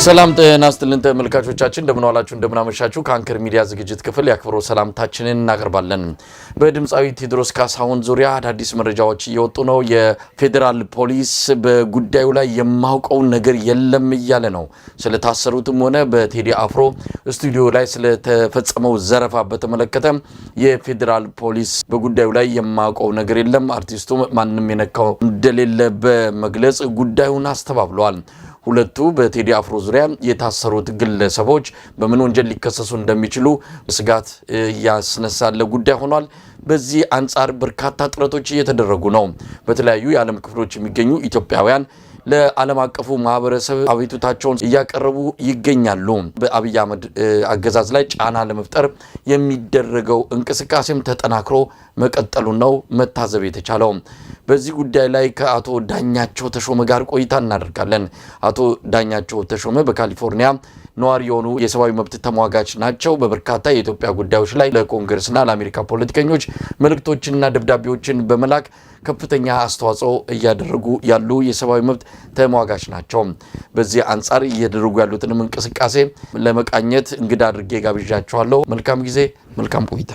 ሰላም ጤና ይስጥልን ተመልካቾቻችን እንደምን ዋላችሁ እንደምን አመሻችሁ ከአንከር ሚዲያ ዝግጅት ክፍል ያክብሮ ሰላምታችንን እናቀርባለን በድምጻዊ ቴድሮስ ካሳሁን ዙሪያ አዳዲስ መረጃዎች እየወጡ ነው የፌደራል ፖሊስ በጉዳዩ ላይ የማውቀው ነገር የለም እያለ ነው ስለታሰሩትም ሆነ በቴዲ አፍሮ ስቱዲዮ ላይ ስለተፈጸመው ዘረፋ በተመለከተ የፌደራል ፖሊስ በጉዳዩ ላይ የማውቀው ነገር የለም አርቲስቱ ማንንም የነካው እንደሌለ በመግለጽ ጉዳዩን አስተባብሏል ሁለቱ በቴዲ አፍሮ ዙሪያ የታሰሩት ግለሰቦች በምን ወንጀል ሊከሰሱ እንደሚችሉ ስጋት ያስነሳለ ጉዳይ ሆኗል በዚህ አንፃር በርካታ ጥረቶች እየተደረጉ ነው በተለያዩ የዓለም ክፍሎች የሚገኙ ኢትዮጵያውያን ለዓለም አቀፉ ማህበረሰብ አቤቱታቸውን ያቀርቡ ይገኛሉ በአብይ አህመድ አገዛዝ ላይ ጫና ለመፍጠር የሚደረገው እንቅስቃሴም ተጠናክሮ መቀጠሉ ነው መታዘብ የተቻለው በዚህ ጉዳይ ላይ ከአቶ ዳኛቸው ተሾመ ጋር ቆይታ እናደርጋለን አቶ ዳኛቸው ተሾመ በካሊፎርኒያ ነዋሪ የሆኑ የሰብአዊ መብት ተሟጋች ናቸው በበርካታ የኢትዮጵያ ጉዳዮች ላይ ለኮንግረስና ለአሜሪካ ፖለቲከኞች መልእክቶችንና ደብዳቤዎችን በመላክ ከፍተኛ አስተዋጽኦ ያደረጉ ያሉ የሰብአዊ መብት ተሟጋች ናቸው በዚህ አንፃር እየደረጉ ያሉትን እንቅስቃሴ ለመቃኘት እንግዳ አድርጌ ጋብዣቸዋለሁ መልካም ጊዜ መልካም ቆይታ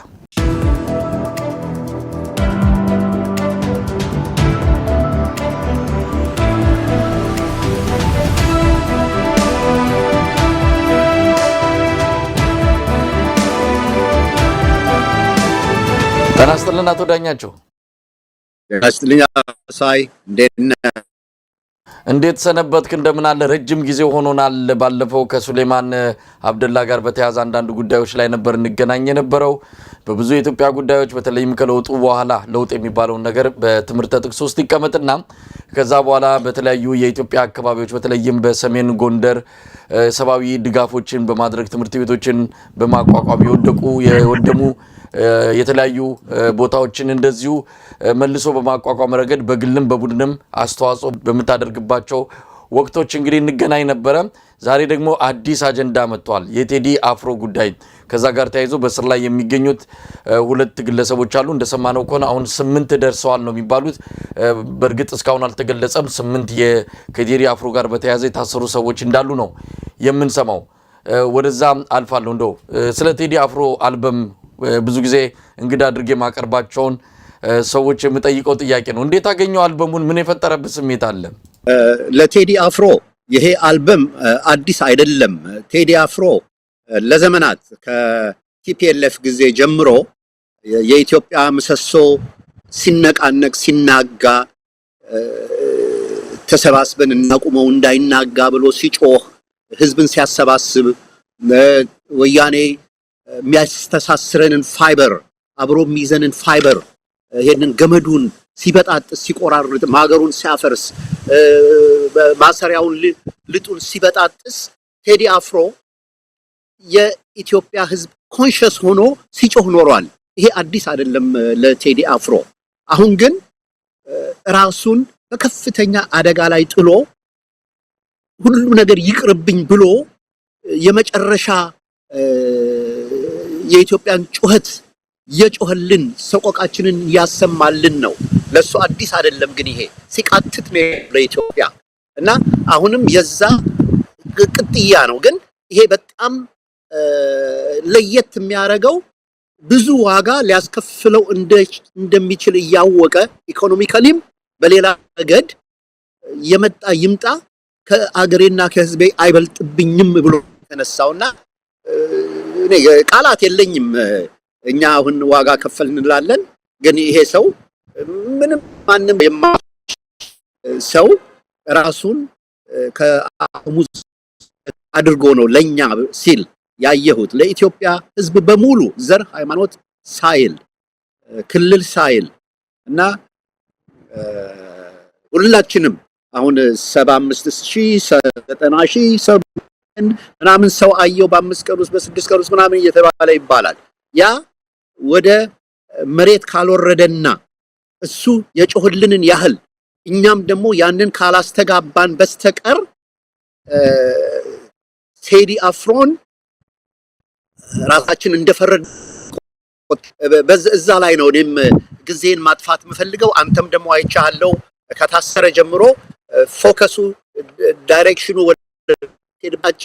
ተናስተልና አቶ ዳኛቸው አስተልኛ ሳይ እንዴት ሰነበትክ እንደምን አለ ረጅም ጊዜ ሆኖናል ባለፈው ከሱሌማን አብደላ ጋር በተያያዘ አንዳንድ ጉዳዮች ላይ ነበር እንገናኝ የነበረው በብዙ የኢትዮጵያ ጉዳዮች በተለይም ከለውጡ በኋላ ለውጥ የሚባለው ነገር በትምርተ ጥቅስ ውስጥ ይቀመጥና ከዛ በኋላ በተለያዩ የኢትዮጵያ አካባቢዎች በተለይም በሰሜን ጎንደር ሰባዊ ድጋፎችን በማድረግ ትምርት ቤቶችን በማቋቋም የወደሙ የተለያዩ ቦታዎችን እንደዚሁ መልሶ በማቋቋም ረገድ በግልም በቡድንም አስተዋጽኦ በመታደርግባቸው ወቅቶች እንግዲህ እንገናኝ ነበር ዛሬ ደግሞ አዲስ አጀንዳ መጥቷል የቴዲ አፍሮ ጉዳይ ከዛ ጋር ተያይዞ በስር ላይ የሚገኙት ሁለት ግለሰቦች አሉ እንደሰማነው ከሆነ አሁን 8 ደርሰዋል ነው የሚባሉት በርግጥ እስካሁን አልተገለጸም 8 የቴዲ አፍሮ ጋር በተያያዘ የታሰሩ ሰዎች እንዳሉ ነው የምንሰማው ወደዛ አልፋለሁ እንደው ስለ ቴዲ አፍሮ አልበም ብዙ ጊዜ እንግዳ አድርጌ ማቀርባቸውን ሰዎች የምጠይቀው ጥያቄ ነው እንዴት አገኘው አልበሙን ምን የፈጠረበት ስሜት አለ ለቴዲ አፍሮ ይሄ አልበም አዲስ አይደለም ቴዲ አፍሮ ለዘመናት ከቲፒኤልኤፍ ጊዜ ጀምሮ የኢትዮጵያ ምሰሶ ሲነቃነቅ ሲናጋ ተሰባስበን እናቁመው እንዳይናጋ ብሎ ሲጮህ ህዝብን ሲያሰባስብ ወያኔ የሚያስተሳስረንን ፋይበር አብሮ የሚይዘንን ፋይበር ይሄንን ገመዱን ሲበጣጥስ ሲቆራርጥ ማገሩን ሲያፈርስ ማሰሪያውን ልጡን ሲበጣጥስ ቴዲ አፍሮ የኢትዮጵያ ህዝብ ኮንሺየስ ሆኖ ሲጮህ ኖሯል ይሄ አዲስ አይደለም ለቴዲ አፍሮ አሁን ግን ራሱን በከፍተኛ አደጋ ላይ ጥሎ ሁሉ ነገር ይቅርብኝ ብሎ የመጨረሻ የኢትዮጵያን ጩኸት የጮህልን ሰቆቃችንን ያሰማልን ነው ለሱ አዲስ አይደለም ግን ይሄ ሲቃትት ነው ለኢትዮጵያ እና አሁንም የዛ ቅጥያ ነው ግን ይሄ በጣም ለየት የሚያረጋው ብዙ ዋጋ ሊያስከፍለው እንደሚችል ያወቀ ኢኮኖሚካሊም በሌላ ረገድ የመጣ ይምጣ ከአገሬና ከህዝቤ አይበልጥብኝም ብሎ ተነሳውና እኔ ቃላት የለኝም እኛ አሁን ዋጋ ከፈልን እንላለን ግን ይሄ ሰው ምንም ማንም ሰው ራሱን ከአሙዝ አድርጎ ነው ለኛ ሲል ያየሁት ለኢትዮጵያ ህዝብ በሙሉ ዘር ሃይማኖት ሳይል ክልል ሳይል እና ሁላችንም አሁን 75000 90000 ሰው ምናምን ሰው አየው በ5 ቀን ውስጥ በ6 ቀን ውስጥ ምናምን እየተባለ ይባላል ያ ወደ መሬት ካልወረደና እሱ የጮህልንን ያህል እኛም ደግሞ ያንን ካላስተጋባን በስተቀር ቴዲ አፍሮን ራሳችን እንደፈረድ በዛ ላይ ነው እኔም ጊዜን ማጥፋት የምፈልገው አንተም ደግሞ አይቻለው ከታሰረ ጀምሮ ፎከሱ ዳይሬክሽኑ ሄድባጫ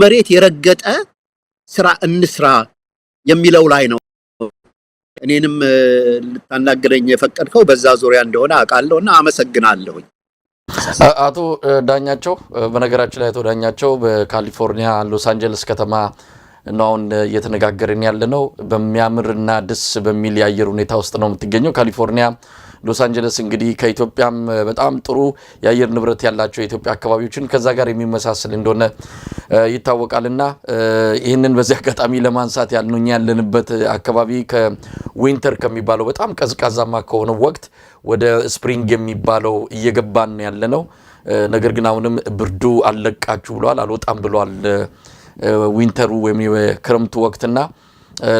መሬት የረገጠ ስራ እንስራ የሚለው ላይ ነው እኔንም ልታናገረኝ የፈቀድከው በዛ ዙሪያ እንደሆነ አውቃለሁና አመሰግናለሁ። አቶ ዳኛቸው በነገራችን ላይ አቶ ዳኛቸው በካሊፎርኒያ ሎስ አንጀለስ ከተማ ነው እየተነጋገርን ያለነው በሚያምርና ደስ በሚል ያየር ሁኔታ ውስጥ ነው የምትገኘው ካሊፎርኒያ ሎስ አንጀለስ እንግዲህ ከኢትዮጵያም በጣም ጥሩ ያየር ንብረት ያላቸው የኢትዮጵያ አካባቢዎችን ከዛ ጋር የሚመሳሰል እንደሆነ ይታወቃልና ይሄንን በዚህ አጋጣሚ ለማንሳት ያለንበት አካባቢ ከዊንተር ከሚባለው በጣም ቀዝቃዛማ ከሆነ ወቅት ወደ ስፕሪንግ የሚባለው እየገባን ያለነው ነገር ግን አሁንም ብርዱ አለቃችሁ ብሏል አልወጣም ብሏል ዊንተሩ ወይም የክረምቱ ወቅትና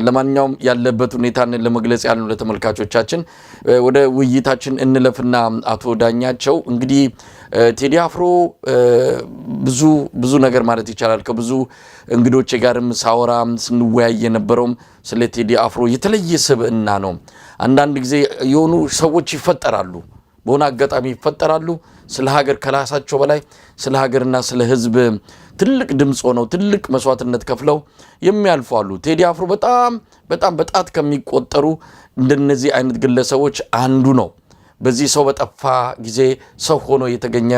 ለማንኛውም ያለበት ሁኔታን ለመግለጽ ያለው ለተመልካቾቻችን ወደ ውይይታችን እንለፍና አቶ ዳኛቸው እንግዲህ ቴዲ አፍሮ ብዙ ነገር ማለት ይቻላል ከብዙ እንግዶች ጋርም ሳወራም ስንወያይ የነበረው ስለ ቴዲ አፍሮ የተለየ ስብዕና ነው አንዳንድ ጊዜ የሆኑ ሰዎች ይፈጠራሉ በሆነ አጋጣሚ ይፈጠራሉ ስለ ሀገር ከራሳቸው በላይ ስለ ሀገርና ስለ ህዝብ ትልቅ ድምጽ ሆነው ትልቅ መስዋዕትነት ከፍለው የሚያልፉ አሉ ቴዲ አፍሮ በጣም በጣት ከሚቆጠሩ እንደነዚህ አይነት ግለሰቦች አንዱ ነው በዚህ ሰው በጠፋ ጊዜ ሰው ሆኖ የተገኘ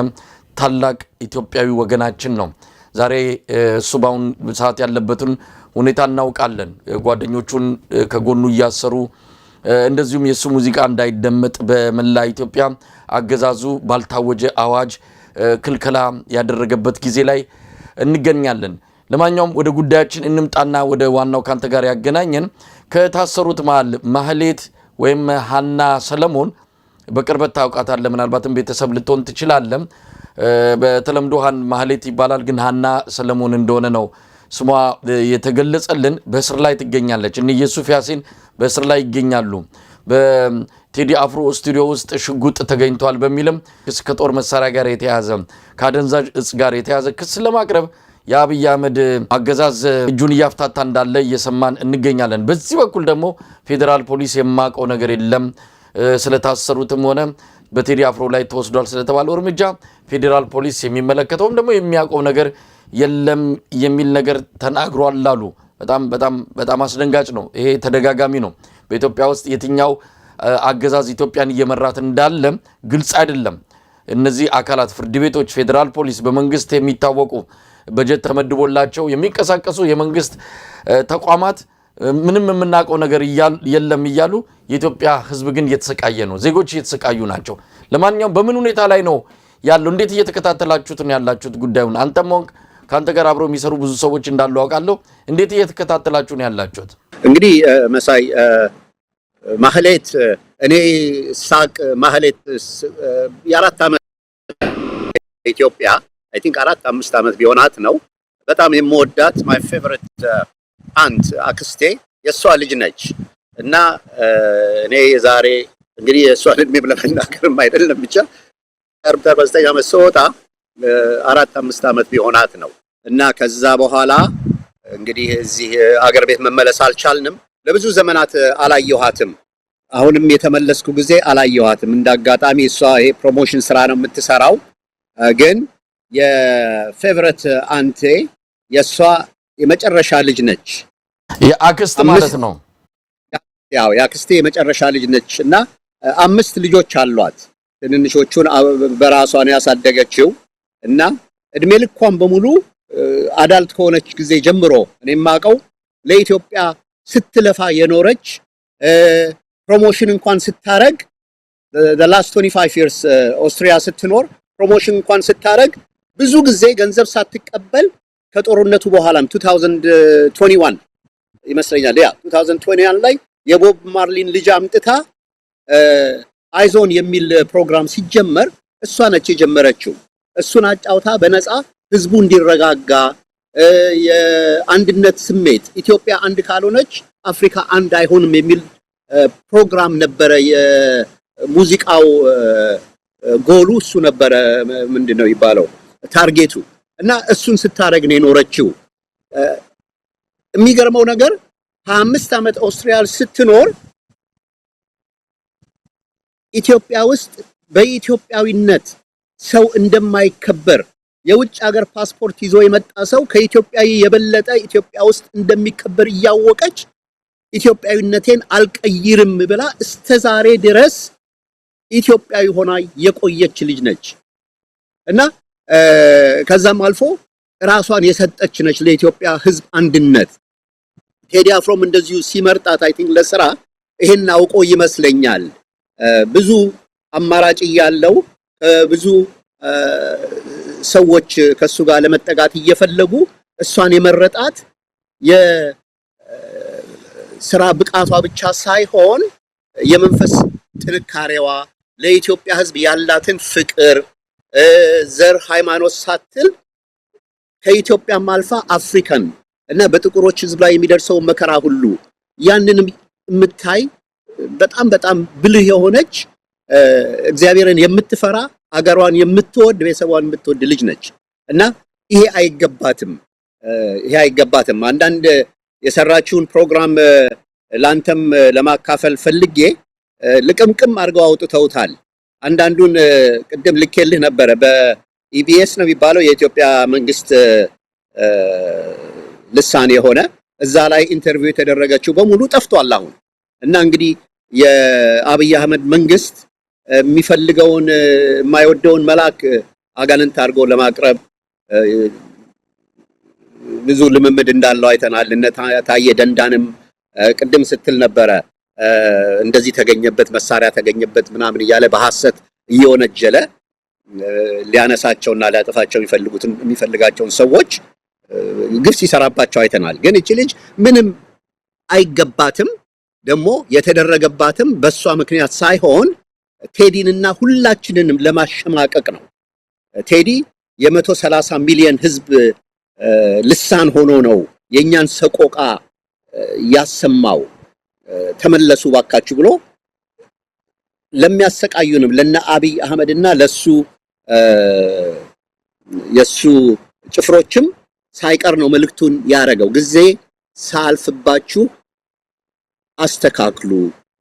ታላቅ ኢትዮጵያዊ ወገናችን ነው ዛሬ እሱ ባውን ሰዓት ያለበትን ሁኔታ እናውቃለን ጓደኞቹን ከጎኑ ያሰሩ እንደዚሁም የሱ ሙዚቃ እንዳይደመጥ በመላ ኢትዮጵያ አገዛዙ ባልታወጀ አዋጅ ክልከላ ያደረገበት ጊዜ ላይ እንገኛለን ለማንኛውም ወደ ጉዳያችን እንምጣና ወደ ዋናው ካንተ ጋር ያገናኘን ከታሰሩት ማህሌት ወይም ሃና ሰለሞን በቅርበት ታውቃታለህ ምናልባትም ቤተሰብ ልትሆን ትችላለህ በተለምዶ ማህሌት ይባላል ግን ሃና ሰለሞን እንደሆነ ነው ስሟ የተገለጸልን በእስር ላይ ትገኛለች እነ ኢየሱስ ያሲን በእስር ላይ ይገኛሉ በቴዲ አፍሮ ስቱዲዮ ውስጥ ሽጉጥ ተገኝቷል በሚልም ክስ ከጦር መሳሪያ ጋር የተያዘ ካደንዛዥ እጽ ጋር የተያዘ ክስ ለማቅረብ የአብይ አህመድ አገዛዝ እጁን ያፍታታ እንዳለ እየሰማን እንገኛለን በዚህ በኩል ደግሞ ፌደራል ፖሊስ የማቀው ነገር የለም ስለታሰሩትም ሆነ በቴዲ አፍሮ ላይ ተወስዷል ስለተባለው እርምጃ ፌደራል ፖሊስ የሚመለከተውም ደግሞ የሚያቀው ነገር የለም የሚል ነገር ተናግሯል አሉ በጣም አስደንጋጭ ነው ይሄ ተደጋጋሚ ነው በኢትዮጵያ ውስጥ የትኛው አገዛዝ ኢትዮጵያን እየመራት እንዳለ ግልጽ አይደለም እነዚህ አካላት ፍርድ ቤቶች ፌደራል ፖሊስ በመንግስት የሚታወቁ በጀት ተመድቦላቸው የሚንቀሳቀሱ የመንግስት ተቋማት ምንም የምናቀው ነገር የለም ይያሉ የኢትዮጵያ ህዝብ ግን እየተሰቃየ ነው ዜጎች እየተሰቃዩ ናቸው ለማንኛውም በምን ሁኔታ ላይ ነው ያለው እንዴት እየተከታተላችሁት ነው ያላችሁት ጉዳዩን አንተም ሆንክ ካንተ ጋር አብረው የሚሰሩ ብዙ ሰዎች እንዳሉ አውቃለሁ እንዴት እየተከታተላችሁ ነው ያላችሁት እንግዲህ መሳይ ማህሌት እኔ ሳቅ ማህሌት የአራት ዓመት ኢትዮጵያ አይ ቲንክ 4-5 ዓመት ቢሆናት ነው በጣም የምወዳት my favorite aunt አክስቴ የሷ ልጅ ነች እና እኔ ዛሬ እንግዲህ የሷ ልጅ ለመናገርም አይደለም ብቻ 49 ዓመት ሰውታ 4-5 ዓመት ቢሆናት ነው እና ከዛ በኋላ እንግዲህ እዚህ አገር ቤት መመለስ አልቻልንም ለብዙ ዘመናት አላየኋትም አሁንም የተመለስኩ ጊዜ አላየኋትም እንዳጋጣሚ እሷ ይሄ ፕሮሞሽን ስራ ነው የምትሰራው ግን የፌቨሪት አንቴ የሷ የመጨረሻ ልጅ ነች የአክስት ማለት ነው ያው የአክስቴ የመጨረሻ ልጅ ነች እና 5 ልጆች አሏት ትንንሾቹን በራሷ ነው ያሳደገችው እና እድሜ ልኳን በሙሉ አዳልት ከሆነች ጊዜ ጀምሮ እኔም ማቀው ለኢትዮጵያ ስትለፋ የኖረች ፕሮሞሽን እንኳን ስታረግ the last 25 years ኦስትሪያ ስትኖር ፕሮሞሽን እንኳን ስታረግ ብዙ ጊዜ ገንዘብ ሳትቀበል ከጦርነቱ በኋላም 2021 ይመስለኛል 2021 ላይ የቦብ ማርሊን ልጅ አምጥታ አይዞን የሚል ፕሮግራም ሲጀመር እሷ ነች የጀመረችው እሱን አጫውታ በነፃ ህዝቡ እንዲረጋጋ የአንድነት ስሜት ኢትዮጵያ አንድ ካልሆነች አፍሪካ አንድ አይሆንም የሚል ፕሮግራም ነበረ የሙዚቃው ጎሉ እሱ ነበረ ምንድነው ይባለው ታርጌቱ እና እሱን ስታረግ ነው የኖረችው የሚገርመው ነገር 25 ዓመት ኦስትሪያ ስትኖር ኢትዮጵያ ውስጥ በኢትዮጵያዊነት ሰው እንደማይከበር የውጭ ሀገር ፓስፖርት ይዞ የመጣ ሰው ከኢትዮጵያዊ የበለጠ ኢትዮጵያ ውስጥ እንደሚከበር እያወቀች ኢትዮጵያዊነቴን አልቀይርም ብላ እስከዛሬ ድረስ ኢትዮጵያዊ ሆና የቆየች ልጅ ነች እና ከዛም አልፎ ራሷን የሰጠች ነች ለኢትዮጵያ ሕዝብ አንድነት። ቴዲ አፍሮም እንደዚሁ ሲመርጣት አይ ቲንክ ለስራ ይሄን አውቆ ይመስለኛል ብዙ አማራጭ ያለው ብዙ ሰዎች ከሱ ጋር ለመጠጋት እየፈለጉ እሷን የመረጣት የስራ ብቃቷ ብቻ ሳይሆን የመንፈስ ጥንካሬዋ ለኢትዮጵያ ሕዝብ ያላትን ፍቅር ዘር ሃይማኖት ሳትል ከኢትዮጵያም አልፋ አፍሪካን እና በጥቁሮች ሕዝብ ላይ የሚደርሰው መከራ ሁሉ ያንንም የምታይ በጣም ብልህ የሆነች እግዚአብሔርን የምትፈራ አገሯን የምትወድ ቤተሰቧን የምትወድ ልጅ ነች እና ይሄ አይገባትም። አንዳንድ የሰራችውን ፕሮግራም ላንተም ለማካፈል ፈልጌ ልቅምቅም አድርገው አውጥተውታል። አንዳንዱን ቅድም ልኬልህ ነበረ። በኢቢኤስ ነው የሚባለው የኢትዮጵያ መንግስት ልሳን የሆነ እዛ ላይ ኢንተርቪው የተደረገችው በሙሉ ጠፍቷል አሁን እና እንግዲህ የአብይ አህመድ መንግስት የሚፈልገውን የማይወደውን መልአክ አጋንንት አድርጎ ለማቅረብ ብዙ ልምምድ እንዳለው አይተናል። እነ ታየ ደንዳንም ቅድም ስትል ነበረ እንደዚህ ተገኘበት መሳሪያ ተገኘበት ምናምን እያለ በሐሰት እየወነጀለ ሊያነሳቸውና ሊያጠፋቸው የሚፈልጋቸውን ሰዎች ግፍ ሲሰራባቸው አይተናል። ግን እቺ ልጅ ምንም አይገባትም። ደግሞ የተደረገባትም በሷ ምክንያት ሳይሆን ቴዲንና ሁላችንንም ለማሸማቀቅ ነው። ቴዲ የ130 ሚሊዮን ህዝብ ልሳን ሆኖ ነው የኛን ሰቆቃ ያሰማው። ተመለሱ ባካችሁ ብሎ ለሚያሰቃዩንም ለነ አብይ አህመድና ለሱ የሱ ጭፍሮችም ሳይቀር ነው መልእክቱን ያረገው። ጊዜ ሳልፍባችሁ አስተካክሉ፣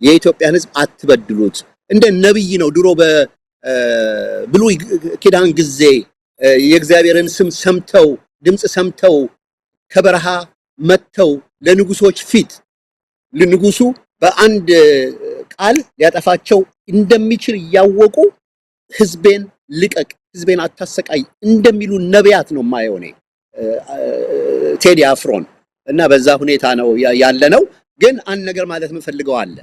የኢትዮጵያን ህዝብ አትበድሉት። እንደ ነብይ ነው። ድሮ በብሉይ ኪዳን ጊዜ የእግዚአብሔርን ስም ሰምተው ድምጽ ሰምተው ከበረሃ መጥተው ለንጉሶች ፊት ለንጉሱ በአንድ ቃል ሊያጠፋቸው እንደሚችል ያወቁ ህዝቤን ልቀቅ፣ ህዝቤን አታሰቃይ እንደሚሉ ነቢያት ነው ማየው ነው ቴዲ አፍሮን እና በዛ ሁኔታ ነው ያለነው። ግን አንድ ነገር ማለት ምንፈልገው አለ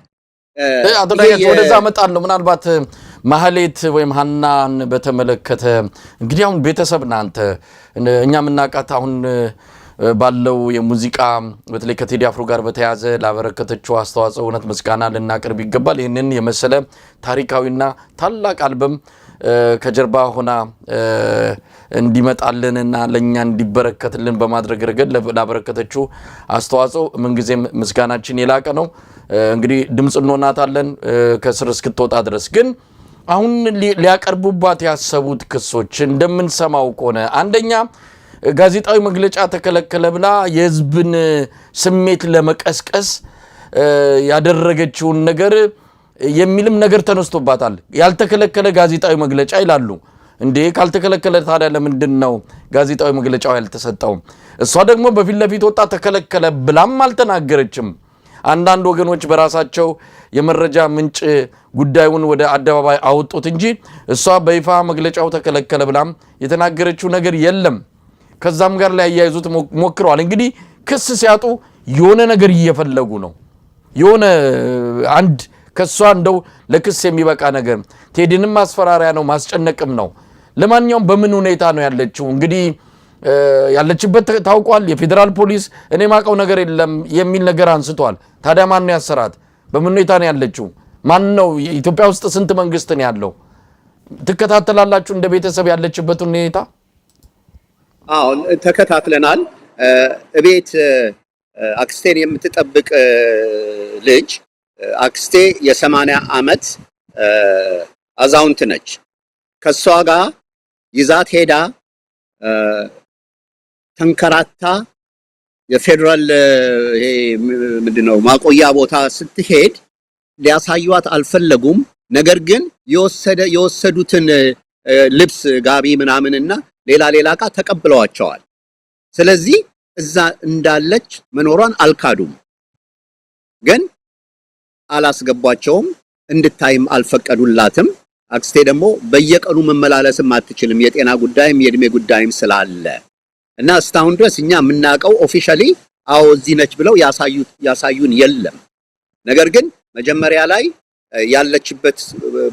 አጥላየት ወደዛ መጣን ነው። ምናልባት ማህሌት ወይም ሐናን በተመለከተ እንግዲህ አሁን ቤተሰብ ናንተ እኛ ምናቃት አሁን ባለው የሙዚቃ በተለይ ከቴዲ አፍሮ ጋር በተያዘ ላበረከተችው አስተዋጽኦ እውነት ምስጋና ልናቀርብ ይገባል። ይሄንን የመሰለ ታሪካዊና ታላቅ አልበም ከጀርባ ሆና እንዲመጣልንና ለኛ እንዲበረከትልን በማድረግ ረገድ ላበረከተችው አስተዋጽኦ ምንጊዜም ምስጋናችን የላቀ ነው። እንግዲህ ድምጽ እንሆናታለን ከስር እስክትወጣ ድረስ። ግን አሁን ሊያቀርቡባት ያሰቡት ክሶች እንደምንሰማው ከሆነ አንደኛ ጋዜጣዊ መግለጫ ተከለከለ ብላ የህዝብን ስሜት ለመቀስቀስ ያደረገችውን ነገር የሚልም ነገር ተነስቶባታል። ያልተከለከለ ጋዜጣዊ መግለጫ ይላሉ። እንዴ ካልተከለከለ ታዲያ ለምንድነው ጋዜጣዊ መግለጫው ያልተሰጠው? እሷ ደግሞ በፊት ለፊት ወጣ ተከለከለ ብላም አልተናገረችም። አንዳንድ ወገኖች በራሳቸው የመረጃ ምንጭ ጉዳዩን ወደ አደባባይ አወጡት እንጂ እሷ በይፋ መግለጫው ተከለከለ ብላም የተናገረችው ነገር የለም። ከዛም ጋር ላይ ያያይዙት ሞክረዋል። እንግዲህ ክስ ሲያጡ የሆነ ነገር እየፈለጉ ነው። የሆነ አንድ ከሷ እንደው ለክስ የሚበቃ ነገር ቴዲንም ማስፈራሪያ ነው ማስጨነቅም ነው። ለማንኛውም በምን ሁኔታ ነው ያለችው? እንግዲህ ያለችበት ታውቋል። የፌደራል ፖሊስ እኔ ማቀው ነገር የለም የሚል ነገር አንስቷል። ታዲያ ማን ነው ያሰራት? በምን ሁኔታ ነው ያለችው? ማን ነው? ኢትዮጵያ ውስጥ ስንት መንግስት ነው ያለው? ትከታተላላችሁ እንደ ቤተሰብ ያለችበት ሁኔታ? አዎ ተከታትለናል። እቤት አክስቴን የምትጠብቅ ልጅ አክስቴ የ80 ዓመት አዛውንት ነች። ከሷ ጋር ይዛት ሄዳ ተንከራታ የፌደራል ይሄ ምንድነው ማቆያ ቦታ ስትሄድ ሊያሳዩት አልፈለጉም። ነገር ግን የወሰዱትን ልብስ ጋቢ ምናምንና ሌላ ዕቃ ተቀብለዋቸዋል። ስለዚህ እዛ እንዳለች መኖሯን አልካዱም፣ ግን አላስገቧቸውም፣ እንድታይም አልፈቀዱላትም። አክስቴ ደግሞ በየቀኑ መመላለስም አትችልም፣ የጤና ጉዳይም የእድሜ ጉዳይም ስላለ እና እስካሁን ድረስ እኛ የምናውቀው ኦፊሻሊ አዎ እዚህ ነች ብለው ያሳዩን የለም። ነገር ግን መጀመሪያ ላይ ያለችበት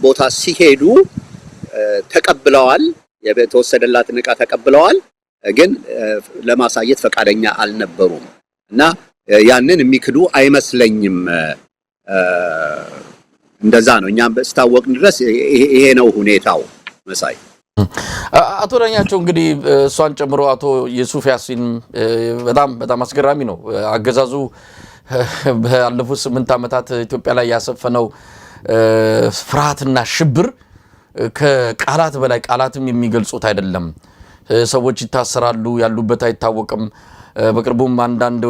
ቦታ ሲሄዱ ተቀብለዋል፣ የተወሰደላትን ዕቃ ተቀብለዋል፣ ግን ለማሳየት ፈቃደኛ አልነበሩም እና ያንን የሚክዱ አይመስለኝም። እንደዛ ነው። እኛም በስታወቅን ድረስ ይሄ ነው ሁኔታው። መሳይ አቶ ዳኛቸው እንግዲህ እሷን ጨምሮ አቶ የሱፍ ያሲን በጣም አስገራሚ ነው። አገዛዙ ባለፉት 8 ዓመታት ኢትዮጵያ ላይ ያሰፈነው ፍርሃትና ሽብር ከቃላት በላይ ቃላትም የሚገልጹት አይደለም። ሰዎች ይታሰራሉ፣ ያሉበት አይታወቅም። በቅርቡም አንዳንድ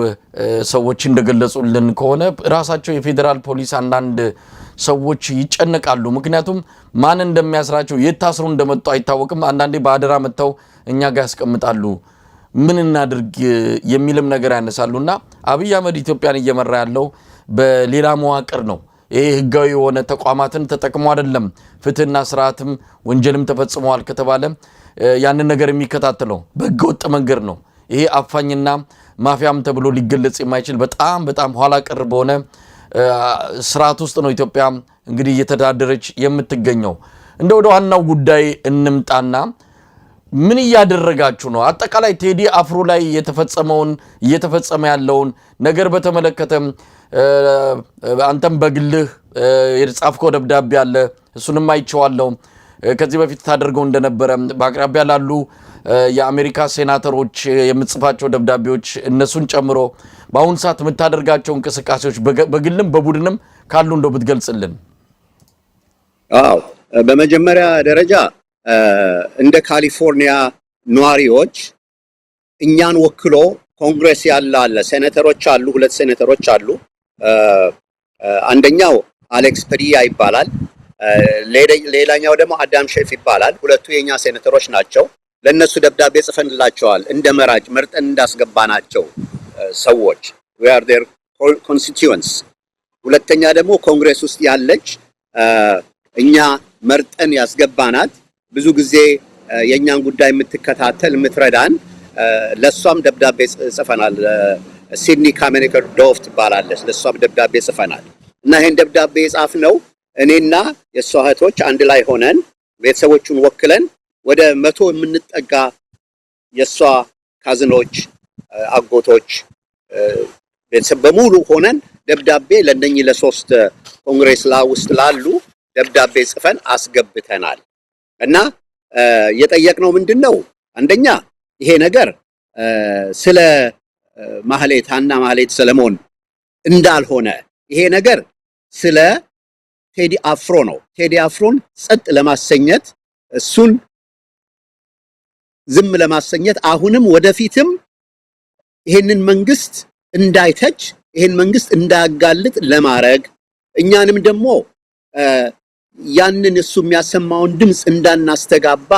ሰዎች እንደገለጹልን ከሆነ ራሳቸው የፌዴራል ፖሊስ አንዳንድ ሰዎች ይጨነቃሉ። ምክንያቱም ማን እንደሚያስራቸው የታስሩ እንደመጡ አይታወቅም። አንዳንዴ በአደራ መተው እኛ ጋር ያስቀምጣሉ። ምን እናድርግ የሚልም ነገር ያነሳሉና አብይ አህመድ ኢትዮጵያን እየመራ ያለው በሌላ መዋቅር ነው። ይሄ ህጋዊ የሆነ ተቋማትን ተጠቅሞ አይደለም። ፍትህና ስርዓትም ወንጀልም ተፈጽሟል ከተባለ ያንን ነገር የሚከታተለው በህገወጥ መንገድ ነው። ይሄ አፋኝና ማፊያም ተብሎ ሊገለጽ የማይችል በጣም ኋላ ቀር በሆነ ስርዓት ውስጥ ነው ኢትዮጵያ እንግዲህ እየተዳደረች የምትገኘው። እንደ ወደ ዋናው ጉዳይ እንምጣና ምን እያደረጋችሁ ነው? አጠቃላይ ቴዲ አፍሮ ላይ እየተፈጸመ ያለውን ነገር በተመለከተ አንተም በግልህ የጻፍከው ደብዳቤ አለ፣ እሱንም አይቼዋለሁ። ከዚህ በፊት ታደርገው እንደነበረ በአቅራቢያ ላሉ የአሜሪካ ሴናተሮች የምጽፋቸው ደብዳቤዎች እነሱን ጨምሮ በአሁን ሰዓት የምታደርጋቸው እንቅስቃሴዎች በግልም በቡድንም ካሉ እንደው ብትገልጽልን። አዎ፣ በመጀመሪያ ደረጃ እንደ ካሊፎርኒያ ነዋሪዎች እኛን ወክሎ ኮንግሬስ ያለ ሴኔተሮች አሉ፣ 2 ሴኔተሮች አሉ። አንደኛው አሌክስ ፐዲያ ይባላል፣ ሌላኛው ደግሞ አዳም ሼፍ ይባላል። ሁለቱ የኛ ሴኔተሮች ናቸው። ለነሱ ደብዳቤ ጽፈንላቸዋል፣ እንደ መራጭ መርጠን እንዳስገባናቸው ሰዎች we are their constituents። ሁለተኛ ደግሞ ኮንግሬስ ውስጥ ያለች እኛ መርጠን ያስገባናት ብዙ ጊዜ የኛን ጉዳይ የምትከታተል የምትረዳን ለሷም ደብዳቤ ጽፈናል። ሲድኒ ካሜኒከር ዶፍ ትባላለች። ለሷም ደብዳቤ ጽፈናል እና ይሄን ደብዳቤ የጻፍነው እኔና የሷ እህቶች አንድ ላይ ሆነን ቤተሰቦቹን ወክለን ወደ 100 የምንጠጋ የሷ ካዝኖች፣ አጎቶች፣ ቤተሰብ በሙሉ ሆነን ደብዳቤ ለነኚህ ለ3 ኮንግሬስ ውስጥ ላሉ ደብዳቤ ጽፈን አስገብተናል እና የጠየቅነው ምንድነው? አንደኛ ይሄ ነገር ስለ ማህሌት ሀና ማህሌት ሰለሞን እንዳልሆነ፣ ይሄ ነገር ስለ ቴዲ አፍሮ ነው። ቴዲ አፍሮን ጸጥ ለማሰኘት እሱን ዝም ለማሰኘት አሁንም ወደፊትም ይሄንን መንግስት እንዳይተች ይሄን መንግስት እንዳያጋልጥ ለማድረግ እኛንም ደግሞ ያንን እሱ የሚያሰማውን ድምጽ እንዳናስተጋባ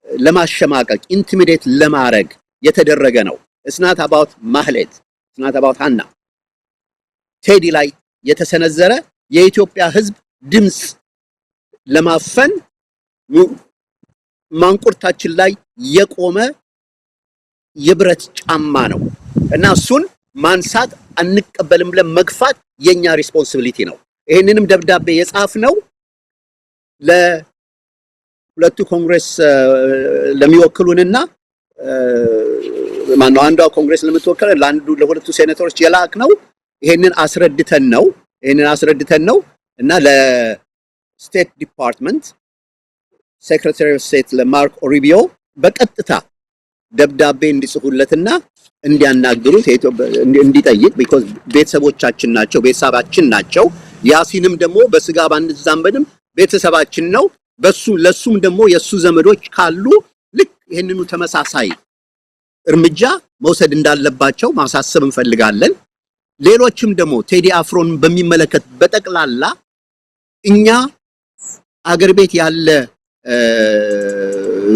ለማሸማቀቅ ኢንቲሚዴት ለማድረግ የተደረገ ነው። it's not about ማህሌት it's not about ሀና። ቴዲ ላይ የተሰነዘረ የኢትዮጵያ ህዝብ ድምጽ ለማፈን ማንቁርታችን ላይ የቆመ የብረት ጫማ ነው እና እሱን ማንሳት አንቀበልም ብለን መግፋት የኛ ሪስፖንሲቢሊቲ ነው። ይሄንንም ደብዳቤ የጻፍነው ለሁለቱ ኮንግሬስ ለሚወክሉንና ማነው አንዷ ኮንግሬስ ለምትወክል ለሁለቱ ሴኔተሮች የላክነው ይሄንን አስረድተን ነው እና ለስቴት ዲፓርትመንት ሴክሬታሪ ኦፍ ስቴት ለማርክ ሩቢዮ በቀጥታ ደብዳቤ እንዲጽፉለትና እንዲያናግሩት እንዲጠይቅ ቢኮዝ ቤተሰቦቻችን ናቸው። ያሲንም ደግሞ በስጋ ባንዛመድም ቤተሰባችን ነው። ለሱም ደግሞ የሱ ዘመዶች ካሉ ልክ ይሄንኑ ተመሳሳይ እርምጃ መውሰድ እንዳለባቸው ማሳሰብ እንፈልጋለን። ሌሎችም ደግሞ ቴዲ አፍሮን በሚመለከት በጠቅላላ እኛ አገር ቤት ያለ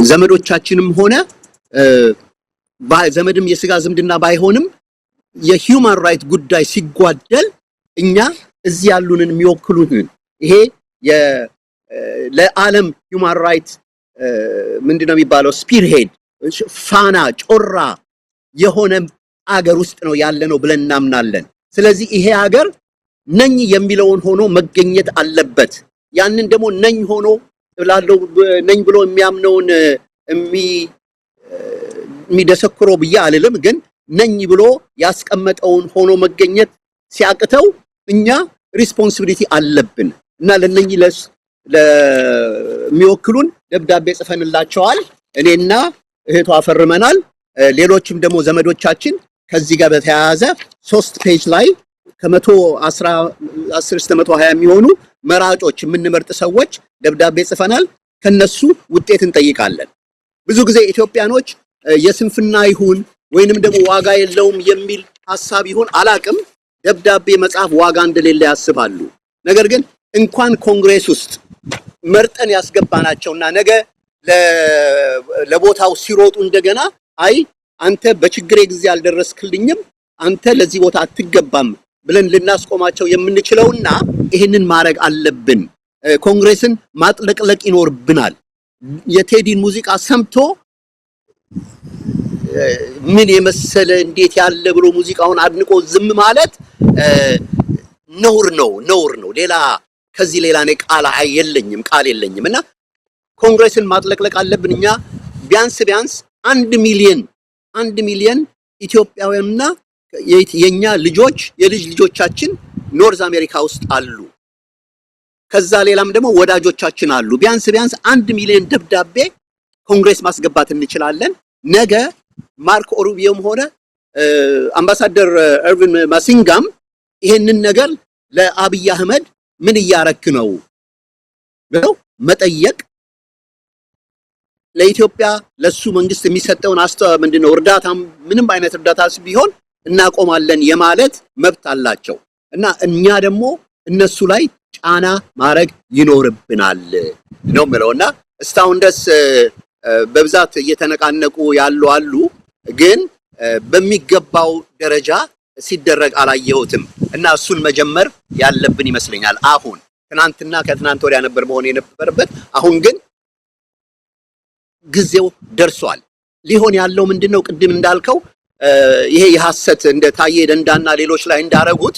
ዘመዶቻችንም ሆነ ዘመድም የስጋ ዝምድና ባይሆንም የሂውማን ራይት ጉዳይ ሲጓደል እኛ እዚህ ያሉንን የሚወክሉን ይሄ ለዓለም ሂውማን ራይት ምንድነው የሚባለው ስፒርሄድ ፋና ጮራ የሆነ አገር ውስጥ ነው ያለነው ብለን እናምናለን። ስለዚህ ይሄ ሀገር ነኝ የሚለውን ሆኖ መገኘት አለበት። ያንን ደግሞ ነኝ ሆኖ ብላለው ነኝ ብሎ የሚያምነውን የሚደሰክረው ብዬ አልልም፣ ግን ነኝ ብሎ ያስቀመጠውን ሆኖ መገኘት ሲያቅተው እኛ ሪስፖንሲቢሊቲ አለብን እና ለነኚህ ለሚወክሉን ደብዳቤ ጽፈንላቸዋል። እኔና እህቷ ፈርመናል። ሌሎችም ደግሞ ዘመዶቻችን ከዚህ ጋር በተያያዘ 3 ፔጅ ላይ ከ110 እስከ 120 የሚሆኑ መራጮች የምንመርጥ ሰዎች ደብዳቤ ጽፈናል። ከነሱ ውጤት እንጠይቃለን። ብዙ ጊዜ ኢትዮጵያኖች የስንፍና ይሁን ወይንም ደግሞ ዋጋ የለውም የሚል ሐሳብ ይሁን አላቅም ደብዳቤ መጻፍ ዋጋ እንደሌለ ያስባሉ። ነገር ግን እንኳን ኮንግሬስ ውስጥ መርጠን ያስገባናቸውና ነገ ለቦታው ሲሮጡ እንደገና አይ አንተ በችግሬ ጊዜ አልደረስክልኝም አንተ ለዚህ ቦታ አትገባም ብለን ልናስቆማቸው የምንችለውና ይሄንን ማድረግ አለብን። ኮንግሬስን ማጥለቅለቅ ይኖርብናል። የቴዲን ሙዚቃ ሰምቶ ምን የመሰለ እንዴት ያለ ብሎ ሙዚቃውን አድንቆ ዝም ማለት ነውር ነው። ሌላ ከዚህ ሌላ ቃል የለኝም እና ኮንግሬስን ማጥለቅለቅ አለብን። እኛ ቢያንስ 1 ሚሊዮን ኢትዮጵያውያንና የኛ ልጆች የልጅ ልጆቻችን ኖርዝ አሜሪካ ውስጥ አሉ። ከዛ ሌላም ደግሞ ወዳጆቻችን አሉ። ቢያንስ 1 ሚሊዮን ደብዳቤ ኮንግሬስ ማስገባት እንችላለን። ነገ ማርኮ ሩቢዮም ሆነ አምባሳደር ኤርቪን ማሲንጋም ይሄንን ነገር ለአብይ አህመድ ምን እያረክ ነው ብለው መጠየቅ ለኢትዮጵያ ለሱ መንግስት የሚሰጠውን ምንድነው እርዳታ ምንም አይነት እርዳታ ቢሆን እናቆማለን የማለት መብት አላቸው እና እኛ ደግሞ እነሱ ላይ ጫና ማድረግ ይኖርብናል ነው የምለውና እስካሁን ድረስ በብዛት እየተነቃነቁ አሉ ግን በሚገባው ደረጃ ሲደረግ አላየሁትም እና እሱን መጀመር ያለብን ይመስለኛል። አሁን ትናንትና ከትናንት ወዲያ ነበር መሆን የነበረበት። አሁን ግን ጊዜው ደርሷል። ሊሆን ያለው ምንድነው ቅድም እንዳልከው ይሄ የሐሰት እንደ ታዬ ደንዳና ሌሎች ላይ እንዳረጉት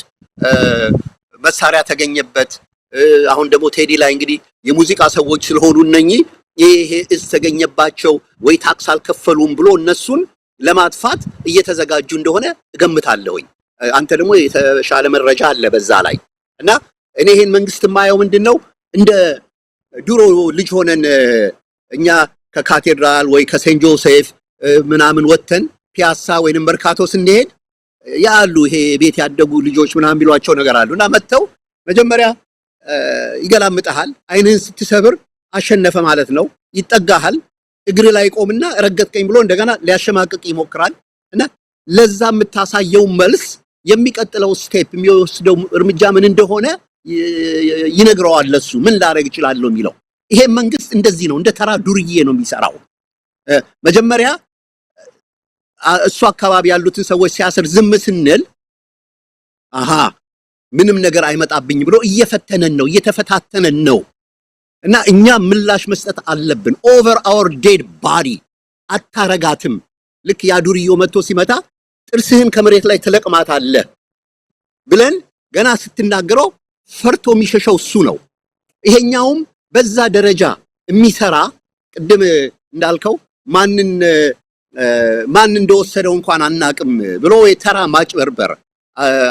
መሳሪያ ተገኘበት። አሁን ደግሞ ቴዲ ላይ እንግዲህ የሙዚቃ ሰዎች ስለሆኑ እነኚህ ይሄ ተገኘባቸው ወይ ታክስ አልከፈሉም ብሎ እነሱን ለማጥፋት እየተዘጋጁ እንደሆነ እገምታለሁኝ። አንተ ደግሞ የተሻለ መረጃ አለ በዛ ላይ እና እኔ ይሄን መንግስት ማየው ምንድነው እንደ ድሮ ልጅ ሆነን እኛ ከካቴድራል ወይ ከሴንት ጆሴፍ ምናምን ወተን ፒያሳ ወይንም መርካቶ ስንሄድ ያሉ ይሄ ቤት ያደጉ ልጆች ምናምን ቢሏቸው ነገር አሉና መተው መጀመሪያ ይገላምጣል። አይንህን ስትሰብር አሸነፈ ማለት ነው። ይጠጋሃል። እግር ላይ ቆምና ረገጥከኝ ብሎ እንደገና ሊያሸማቅቅ ይሞክራል እና ለዛ የምታሳየው መልስ የሚቀጥለው ስቴፕ የሚወስደው እርምጃ ምን እንደሆነ ይነግረዋል። ለሱ ምን ላደርግ እችላለሁ የሚለው ይሄ መንግስት እንደዚህ ነው፣ እንደ ተራ ዱርዬ ነው የሚሰራው። መጀመሪያ እሱ አካባቢ ያሉትን ሰዎች ሲያስር ዝም ስንል ምንም ነገር አይመጣብኝ ብሎ እየፈተነን ነው፣ እየተፈታተነን ነው እና እኛ ምላሽ መስጠት አለብን። ኦቨር አወር ዴድ ባዲ አታረጋትም። ልክ ያ ዱርዬ መጥቶ ሲመታ ጥርስህን ከመሬት ላይ ትለቅማታለህ ብለን ገና ስትናገረው ፈርቶ የሚሸሸው እሱ ነው። ይሄኛውም በዛ ደረጃ የሚሰራ ቅድም እንዳልከው ማን እንደወሰደው እንኳን አናቅም ብሎ የተራ ማጭበርበር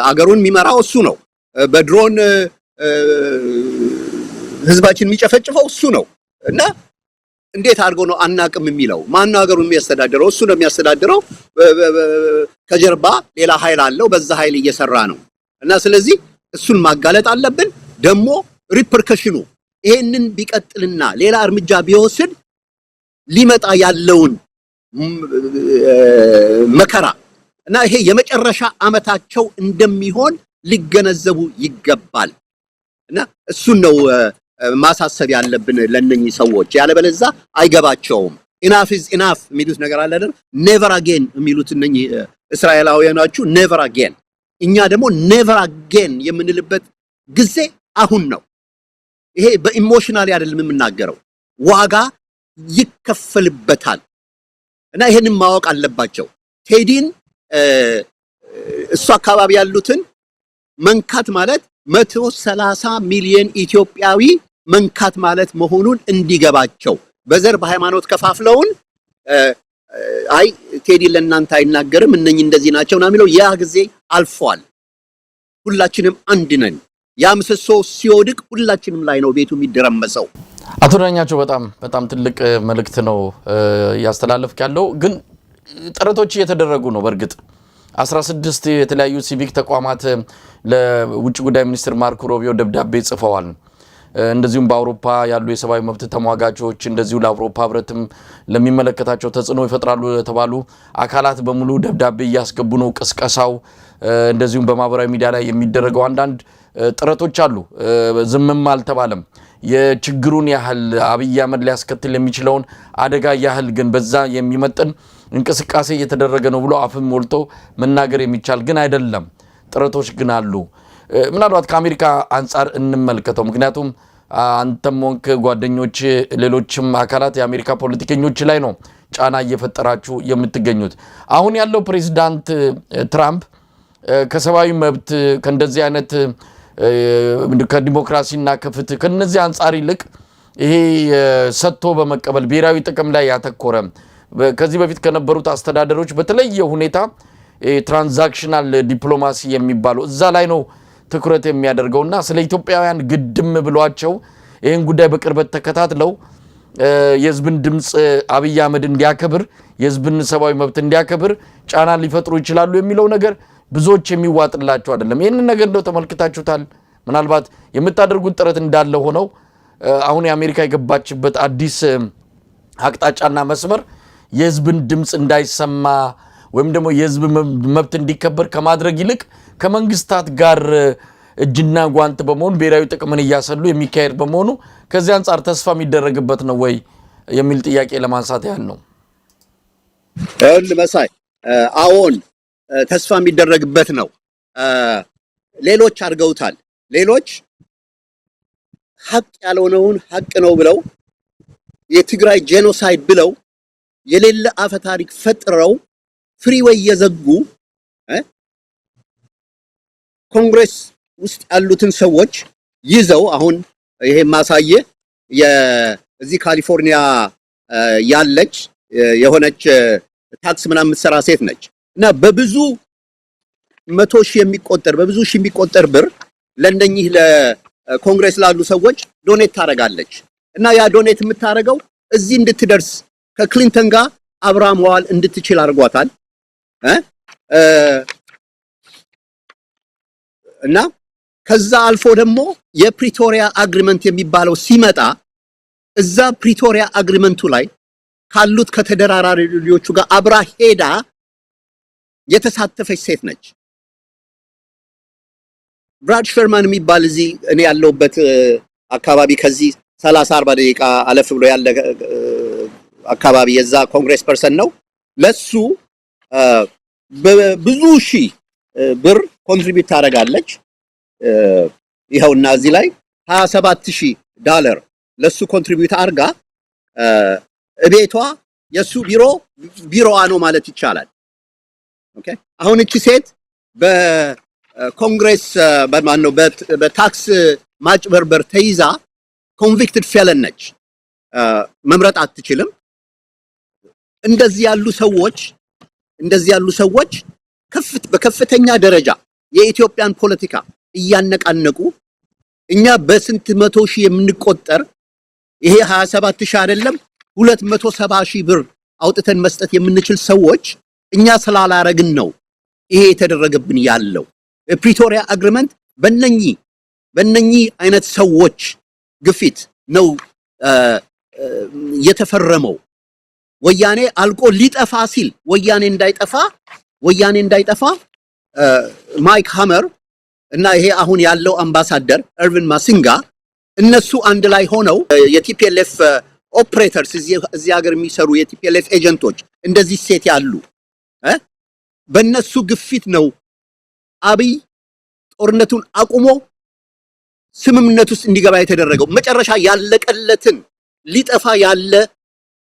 አገሩን የሚመራው እሱ ነው። በድሮን ህዝባችን የሚጨፈጭፈው እሱ ነው እና እንዴት አድርጎ ነው አናቅም የሚለው? ማን ሀገሩን የሚያስተዳድረው? እሱ ነው የሚያስተዳድረው። ከጀርባ ሌላ ኃይል አለው፣ በዛ ኃይል እየሰራ ነው እና ስለዚህ እሱን ማጋለጥ አለብን። ደግሞ ሪፐርከሽኑ ይሄንን ቢቀጥልና ሌላ እርምጃ ቢወስድ ሊመጣ ያለውን መከራ እና ይሄ የመጨረሻ አመታቸው እንደሚሆን ሊገነዘቡ ይገባል እና እሱን ነው ማሳሰብ ያለብን ለነኚህ ሰዎች። ያለበለዚያ አይገባቸውም። ኢናፍ ኢዝ ኢናፍ የሚሉት ነገር አለ አይደል? ኔቨር አጌን የሚሉት እነኚህ እስራኤላውያኖቹ ኔቨር አጌን። እኛ ደግሞ ኔቨር አጌን የምንልበት ጊዜ አሁን ነው። ይሄ በኢሞሽናል አይደለም የምናገረው፣ ዋጋ ይከፈልበታል እና ይሄንን ማወቅ አለባቸው። ቴዲን እሱ አካባቢ ያሉትን መንካት ማለት 130 ሚሊዮን ኢትዮጵያዊ መንካት ማለት መሆኑን እንዲገባቸው በዘር በሃይማኖት ከፋፍለውን አይ ቴዲ ለእናንተ አይናገርም እነኚህ እንደዚህ ናቸውና የሚለው ያ ጊዜ አልፏል። ሁላችንም አንድ ነን። ያ ምሰሶ ሲወድቅ ሁላችንም ላይ ነው ቤቱ የሚደረመሰው። አቶ ዳኛቸው በጣም ትልቅ መልእክት ነው ያስተላለፍክ ያለው። ግን ጥረቶች እየተደረጉ ነው። በእርግጥ 16 የተለያዩ ሲቪክ ተቋማት ለውጭ ጉዳይ ሚኒስትር ማርኮ ሩቢዮ ደብዳቤ ጽፈዋል። እንደዚሁም በአውሮፓ ያሉ የሰብአዊ መብት ተሟጋቾች እንደዚሁ ለአውሮፓ ህብረትም ለሚመለከታቸው ተጽዕኖ ይፈጥራሉ የተባሉ አካላት በሙሉ ደብዳቤ እያስገቡ ነው። ቅስቀሳው እንደዚሁም በማህበራዊ ሚዲያ ላይ የሚደረገው አንዳንድ ጥረቶች አሉ። ዝምም አልተባለም። የችግሩን ያህል አብይ አህመድ ሊያስከትል የሚችለውን አደጋ ያህል ግን በዛ የሚመጥን እንቅስቃሴ እየተደረገ ነው ብሎ አፍም ሞልቶ መናገር የሚቻል ግን አይደለም። ጥረቶች ግን አሉ። ምናልባት ከአሜሪካ አንጻር እንመልከተው። ምክንያቱም አንተም ሆንክ ጓደኞች ሌሎችም አካላት የአሜሪካ ፖለቲከኞች ላይ ነው ጫና እየፈጠራችሁ የምትገኙት። አሁን ያለው ፕሬዝዳንት ትራምፕ ከሰብአዊ መብት ከእንደዚህ አይነት ከዲሞክራሲና ከፍትህ ከነዚህ አንጻር ይልቅ ይሄ ሰጥቶ በመቀበል ብሔራዊ ጥቅም ላይ ያተኮረ ከዚህ በፊት ከነበሩት አስተዳደሮች በተለየ ሁኔታ ትራንዛክሽናል ዲፕሎማሲ የሚባለው እዛ ላይ ነው ትኩረት የሚያደርገውና ስለ ኢትዮጵያውያን ግድም ብሏቸው ይሄን ጉዳይ በቅርበት ተከታትለው የህዝብን ድምጽ አብይ አህመድ እንዲያከብር የህዝብን ሰብአዊ መብት እንዲያከብር ጫና ሊፈጥሩ ይችላሉ የሚለው ነገር ብዙዎች የሚዋጥላቸው አይደለም። ይሄንን ነገር እንደው ተመልክታችሁታል? ምናልባት የምታደርጉት ጥረት እንዳለ ሆነው አሁን የአሜሪካ የገባችበት አዲስ አቅጣጫና መስመር የህዝብን ድምጽ እንዳይሰማ ወይም ደግሞ የህዝብ መብት እንዲከበር ከማድረግ ይልቅ ከመንግስታት ጋር እጅና ጓንት በመሆን ብሔራዊ ጥቅምን እያሰሉ የሚካሄድ በመሆኑ ከዚህ አንጻር ተስፋ የሚደረግበት ነው ወይ የሚል ጥያቄ ለማንሳት ያህል ነው። መሳይ አዎን ተስፋ የሚደረግበት ነው። ሌሎች አድርገውታል። ሌሎች ሀቅ ያልሆነውን ሀቅ ነው ብለው የትግራይ ጄኖሳይድ ብለው የሌለ አፈ ታሪክ ፈጥረው ፍሪዌይ የዘጉ ኮንግሬስ ውስጥ ያሉትን ሰዎች ይዘው አሁን ይሄ ማሳየ የዚህ ካሊፎርኒያ ያለች የሆነች ታክስ ምናምን የምትሰራ ሴት ነች እና በብዙ 100 ሺህ የሚቆጠር በብዙ ሺህ የሚቆጠር ብር ለእነኚህ ለኮንግሬስ ላሉ ሰዎች ዶኔት ታደርጋለች እና ያ ዶኔት የምታደርገው እዚህ እንድትደርስ ከክሊንተን ጋር አብራ መዋል እንድትችል አድርጓታል እና ከዛ አልፎ ደግሞ የፕሪቶሪያ አግሪመንት የሚባለው ሲመጣ እዛ ፕሪቶሪያ አግሪመንቱ ላይ ካሉት ከተደራራሪዎቹ ጋር አብራ ሄዳ የተሳተፈች ሴት ነች። ብራድ ሸርማን የሚባል እዚህ እኔ ያለሁበት አካባቢ ከዚህ 30-40 ደቂቃ አለፍ ብሎ ያለ አካባቢ የዛ ኮንግሬስ ፐርሰን ነው። ለሱ በብዙ ሺህ ብር ኮንትሪቢዩት ታደርጋለች። ይኸውና እዚህ ላይ $27,000 ለሱ ኮንትሪቢዩት አድርጋ እቤቷ የሱ ቢሮዋ ነው ማለት ይቻላል። ኦኬ አሁን እቺ ሴት በኮንግሬስ በማነው በታክስ ማጭበርበር ተይዛ ኮንቪክትድ ፌለን ነች። መምረጥ አትችልም። እንደዚህ ያሉ ሰዎች በከፍተኛ ደረጃ የኢትዮጵያን ፖለቲካ እያነቃነቁ እኛ በስንት 100 ሺህ የምንቆጠር ይሄ 27,000 አይደለም 270,000 ብር አውጥተን መስጠት የምንችል ሰዎች እኛ ስላላረግን ነው ይሄ የተደረገብን ያለው። ፕሪቶሪያ አግሪመንት በእነኚህ አይነት ሰዎች ግፊት ነው የተፈረመው። ወያኔ አልቆ ሊጠፋ ሲል ወያኔ እንዳይጠፋ ማይክ ሃመር እና ይሄ አሁን ያለው አምባሳደር ኤርቪን ማሲንጋ እነሱ አንድ ላይ ሆነው የቲፒኤልኤፍ ኦፕሬተርስ እዚህ ሀገር የሚሰሩ የቲፒኤልኤፍ ኤጀንቶች እንደዚህ ሴት ያሉ በእነሱ ግፊት ነው አብይ ጦርነቱን አቁሞ ስምምነት ውስጥ እንዲገባ የተደረገው። መጨረሻ ያለቀለትን ሊጠፋ ያለ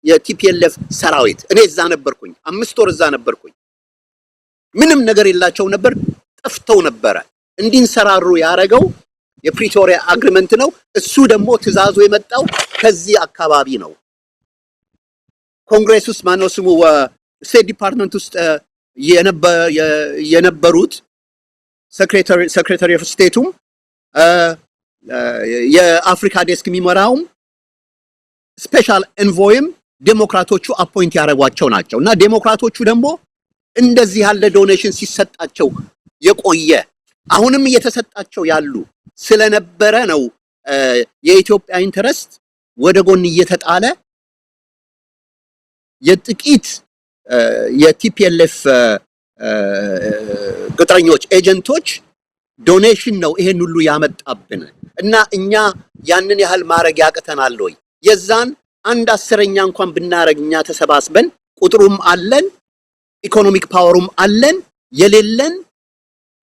የቲፒኤልኤፍ ሰራዊት እኔ እዛ ነበርኩኝ፣ 5 ወር እዛ ነበርኩኝ። ምንም ነገር የላቸው ነበር፣ ጠፍተው ነበረ። እንዲንሰራሩ ያረገው የፕሪቶሪያ አግሪመንት ነው። እሱ ደግሞ ትእዛዙ የመጣው ከዚህ አካባቢ ነው። ኮንግሬስ ውስጥ ማነው ስሙ ስቴት ዲፓርትመንት ውስጥ የነበሩት ሴክሬታሪ ኦፍ ስቴቱም የአፍሪካ ዴስክ የሚመራውም ስፔሻል ኤንቮይም ዴሞክራቶቹ አፖይንት ያደረጓቸው ናቸው። እና ዴሞክራቶቹ ደግሞ እንደዚህ ያለ ዶኔሽን ሲሰጣቸው የቆየ አሁንም እየተሰጣቸው ያሉ ስለነበረ ነው የኢትዮጵያ ኢንተረስት ወደ ጎን እየተጣለ የጥቂት የቲፒኤልኤፍ ቅጥረኞች ኤጀንቶች ዶኔሽን ነው ይሄን ሁሉ ያመጣብን። እና እኛ ያንን ያህል ማድረግ ያቅተናል ወይ? የዛን 1/10 እንኳን ብናረግ እኛ ተሰባስበን ቁጥሩም አለን ኢኮኖሚክ ፓወሩም አለን። የሌለን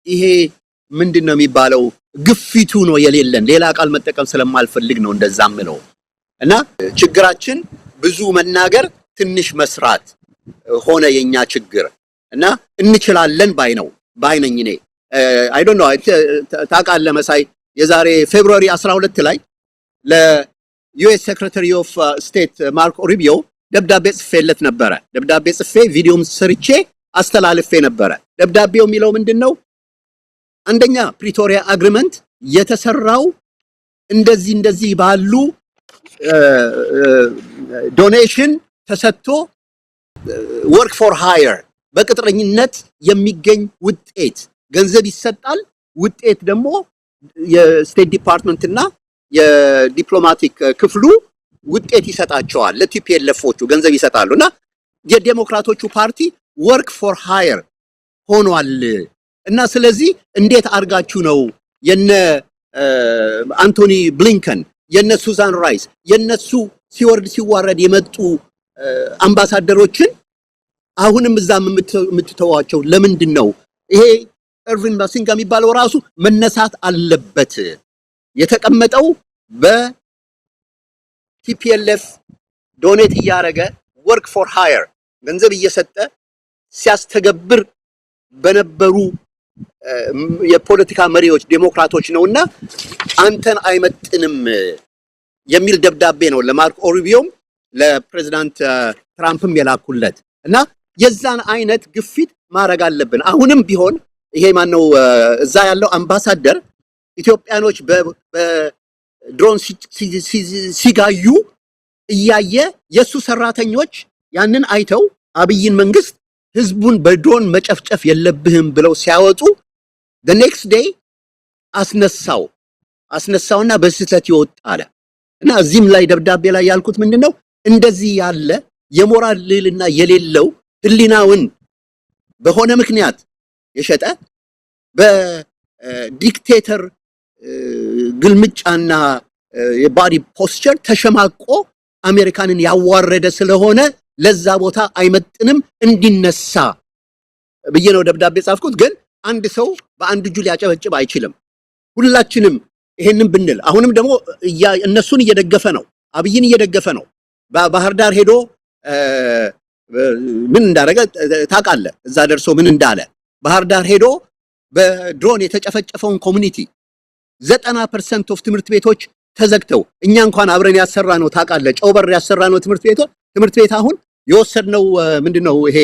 ይሄ ምንድነው የሚባለው ግፊቱ ነው የሌለን። ሌላ ቃል መጠቀም ስለማልፈልግ ነው እንደዛ ምለው። እና ችግራችን ብዙ መናገር ትንሽ መስራት ሆነ የኛ ችግር። እና እንችላለን ባይነኝ እኔ አይ ዶንት ኖ ታውቃለህ መሳይ የዛሬ ፌብሩዋሪ 12 ላይ ለዩኤስ ሴክሬታሪ ኦፍ ስቴት ማርኮ ሩቢዮ ደብዳቤ ጽፌለት ነበረ። ደብዳቤ ጽፌ ቪዲዮም ሰርቼ አስተላልፌ ነበረ። ደብዳቤው የሚለው ምንድነው? አንደኛ ፕሪቶሪያ አግሪመንት የተሰራው እንደዚህ ባሉ ዶኔሽን ተሰጥቶ ወርክ ፎር ሃየር በቅጥረኝነት የሚገኝ ውጤት ገንዘብ ይሰጣል። ውጤት ደግሞ የስቴት ዲፓርትመንት እና የዲፕሎማቲክ ክፍሉ ውጤት ይሰጣቸዋል። ለቲፒኤልኤፎቹ ገንዘብ ይሰጣሉና የዴሞክራቶቹ ፓርቲ ወርክ ፎር ሃየር ሆኗል። እና ስለዚህ እንዴት አድርጋችሁ ነው የነ አንቶኒ ብሊንከን የነ ሱዛን ራይስ የነሱ ሲወርድ ሲዋረድ የመጡ አምባሳደሮችን አሁንም እዛም የምትተዋቸው ለምንድን ነው? ይሄ ኤርቪን ማሲንጋ የሚባለው ራሱ መነሳት አለበት። የተቀመጠው በቲፒኤልኤፍ ዶኔት እያደረገ ወርክ ፎር ሃየር ገንዘብ እየሰጠ ሲያስተገብር በነበሩ የፖለቲካ መሪዎች ዴሞክራቶች ነውና አንተን አይመጥንም የሚል ደብዳቤ ነው ለማርኮ ሩቢዮም ለፕሬዝዳንት ትራምፕም የላኩለት። እና የዛን አይነት ግፊት ማድረግ አለብን። አሁንም ቢሆን ይሄ ማነው እዛ ያለው አምባሳደር ኢትዮጵያኖች በድሮን ሲጋዩ እያየ የሱ ሰራተኞች ያንን አይተው አብይን መንግስት ህዝቡን በድሮን መጨፍጨፍ የለብህም ብለው ሲያወጡ the next day አስነሳውና በስህተት ይወጣል። እና እዚህም ላይ ደብዳቤ ላይ ያልኩት ምንድነው እንደዚህ ያለ የሞራል ልዕልና የሌለው ህሊናውን በሆነ ምክንያት የሸጠ በዲክቴተር ግልምጫና የባዲ ፖስቸር ተሸማቆ አሜሪካንን ያዋረደ ስለሆነ ለዛ ቦታ አይመጥንም እንዲነሳ ብዬ ነው ደብዳቤ ጻፍኩት። ግን አንድ ሰው በአንድ እጁ ሊያጨበጭብ አይችልም። ሁላችንም ይሄንን ብንል አሁንም ደግሞ እነሱን እየደገፈ ነው፣ አብይን እየደገፈ ነው። ባህር ዳር ሄዶ ምን እንዳደረገ ታውቃለህ? እዛ ደርሶ ምን እንዳለ ባህር ዳር ሄዶ በድሮን የተጨፈጨፈውን ኮሚኒቲ 90% ኦፍ ትምህርት ቤቶች ተዘግተው እኛ እንኳን አብረን ያሰራ ነው ታውቃለህ፣ ጨውበር ያሰራ ነው ትምህርት ቤት አሁን የወሰድነው ምንድነው ይሄ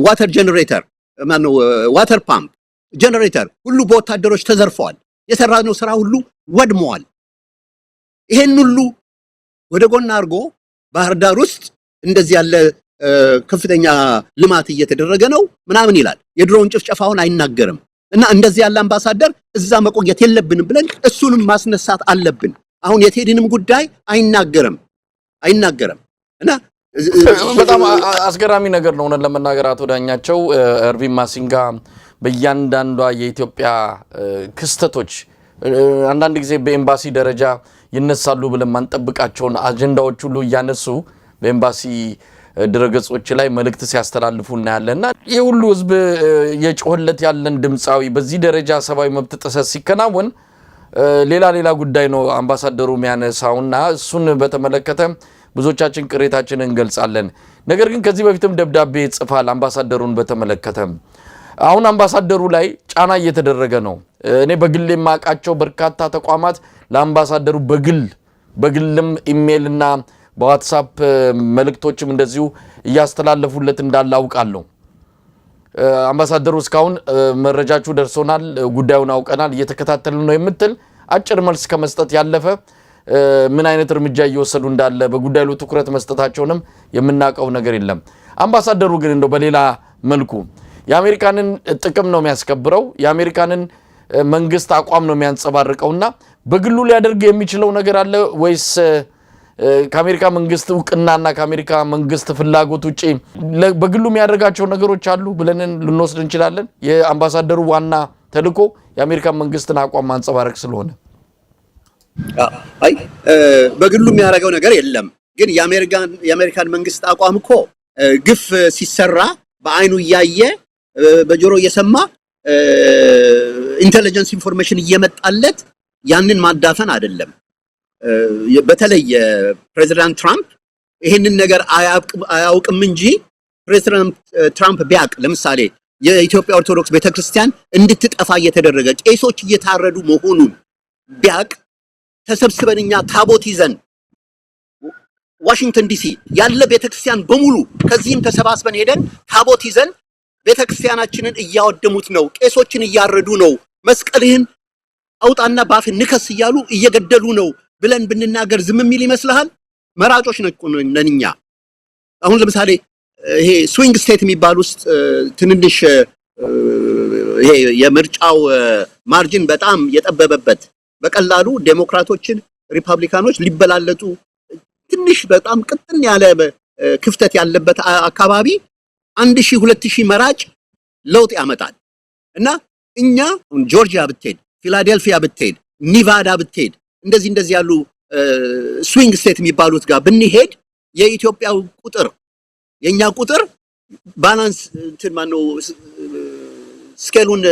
ዋተር ጀነሬተር ማነው ዋተር ፓምፕ ጀነሬተር ሁሉ በወታደሮች ተዘርፈዋል። የሰራነው ስራ ሁሉ ወድመዋል። ይሄን ሁሉ ወደ ጎን አድርጎ ባህር ዳር ውስጥ እንደዚህ ያለ ከፍተኛ ልማት እየተደረገ ነው ምናምን ይላል። የድሮን ጭፍጨፋውን አይናገርም። እና እንደዚህ ያለ አምባሳደር እዛ መቆየት የለብንም ብለን እሱንም ማስነሳት አለብን። አሁን የቴዲንም ጉዳይ አይናገርም። እና በጣም አስገራሚ ነገር ነው ሆነን ለመናገር አቶ ዳኛቸው ኤርቪን ማሲንጋ በእያንዳንዷ የኢትዮጵያ ክስተቶች አንዳንድ ጊዜ በኤምባሲ ደረጃ ይነሳሉ ብለን ማንጠብቃቸውን አጀንዳዎች ሁሉ እያነሱ በኤምባሲ ድረገጾች ላይ መልእክት ሲያስተላልፉ እናያለና የሁሉ ህዝብ የጮህለት ያለን ድምጻዊ በዚህ ደረጃ ሰብአዊ መብት ጥሰት ሲከናወን ሌላ ጉዳይ ነው አምባሳደሩ የሚያነሳውና እሱን በተመለከተ ብዙዎቻችን ቅሬታችንን እንገልጻለን። ነገር ግን ከዚህ በፊትም ደብዳቤ ጽፋል አምባሳደሩን በተመለከተ አሁን አምባሳደሩ ላይ ጫና እየተደረገ ነው። እኔ በግል የማቃቸው በርካታ ተቋማት ለአምባሳደሩ በግልም ኢሜልና በዋትስአፕ መልእክቶችም እንደዚሁ እያስተላለፉለት እንዳለ አውቃለሁ። አምባሳደሩ እስካሁን መረጃችሁ ደርሶናል፣ ጉዳዩን አውቀናል፣ እየተከታተልን ነው የምትል አጭር መልስ ከመስጠት ያለፈ ምን አይነት እርምጃ እየወሰዱ እንዳለ በጉዳዩ ላይ ትኩረት መስጠታቸውንም የምናውቀው ነገር የለም። አምባሳደሩ ግን እንደው በሌላ መልኩ የአሜሪካንን ጥቅም ነው የሚያስከብረው፣ የአሜሪካንን መንግስት አቋም ነው የሚያንጸባርቀውና በግሉ ሊያደርግ የሚችለው ነገር አለ ወይስ ከአሜሪካ መንግስት እውቅናና ከአሜሪካ መንግስት ፍላጎት ውጪ በግሉ የሚያደርጋቸው ነገሮች አሉ ብለን ልንወስድ እንችላለን? የአምባሳደሩ ዋና ተልዕኮ የአሜሪካ መንግስትን አቋም ማንጸባረቅ ስለሆነ አይ በግሉ የሚያደርገው ነገር የለም። ግን የአሜሪካን መንግስት አቋም እኮ ግፍ ሲሰራ በአይኑ እያየ በጆሮ እየሰማ ኢንተለጀንስ ኢንፎርሜሽን እየመጣለት ያንን ማዳፈን አይደለም። በተለይ ፕሬዚዳንት ትራምፕ ይሄንን ነገር አያውቅም እንጂ ፕሬዚዳንት ትራምፕ ቢያቅ ለምሳሌ የኢትዮጵያ ኦርቶዶክስ ቤተክርስቲያን እንድትጠፋ እየተደረገ ቄሶች እየታረዱ መሆኑን ቢያቅ ተሰብስበንኛ ታቦት ይዘን ዋሽንግተን ዲሲ ያለ ቤተክርስቲያን በሙሉ ከዚህም ተሰባስበን ሄደን ታቦት ይዘን ቤተክርስቲያናችንን እያወደሙት ነው፣ ቄሶችን እያረዱ ነው፣ መስቀልህን አውጣና ባፍ ንከስ እያሉ እየገደሉ ነው ብለን ብንናገር ዝም የሚል ይመስልሃል? መራጮች ነንኛ። አሁን ለምሳሌ ይሄ ስዊንግ ስቴት የሚባል ውስጥ ትንንሽ ይሄ የምርጫው ማርጂን በጣም የጠበበበት በቀላሉ ዴሞክራቶችን ሪፐብሊካኖች ሊበላለጡ ትንሽ በጣም ቅጥን ያለ ክፍተት ያለበት አካባቢ 1000 2000 መራጭ ለውጥ ያመጣል። እና እኛ ጆርጂያ ብትሄድ፣ ፊላዴልፊያ ብትሄድ፣ ኒቫዳ ብትሄድ እንደዚህ ያሉ ስዊንግ ስቴት የሚባሉት ጋር ብንሄድ የኢትዮጵያው ቁጥር የኛ ቁጥር ባላንስ እንትን ማነው ስኬሉን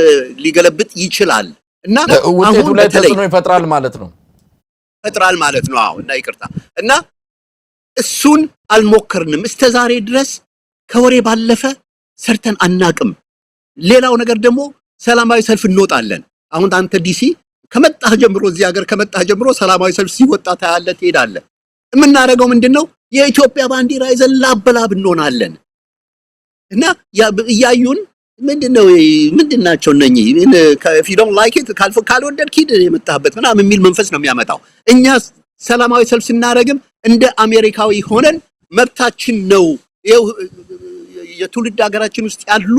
ሊገለብጥ ይችላል እና ውጤቱ ላይ ተጽዕኖ ይፈጥራል ማለት ነው። አዎ እና ይቅርታ እና እሱን አልሞከርንም እስከዛሬ ድረስ ከወሬ ባለፈ ሰርተን አናቅም። ሌላው ነገር ደግሞ ሰላማዊ ሰልፍ እንወጣለን። አሁን አንተ ዲሲ ከመጣህ ጀምሮ እዚህ ሀገር ከመጣህ ጀምሮ ሰላማዊ ሰልፍ ሲወጣ ታያለህ፣ ትሄዳለህ። የምናደርገው ምንድነው? የኢትዮጵያ ባንዲራ ይዘን ላበላብ እንሆናለን እና እያዩን ምንድናቸው እነኚህ if you don't like it ካልወደድክ ሂድ የመጣህበት ምናምን የሚል መንፈስ ነው የሚያመጣው። እኛ ሰላማዊ ሰልፍ ስናደርግም እንደ አሜሪካዊ ሆነን መብታችን ነው። የትውልድ ሀገራችን ውስጥ ያሉ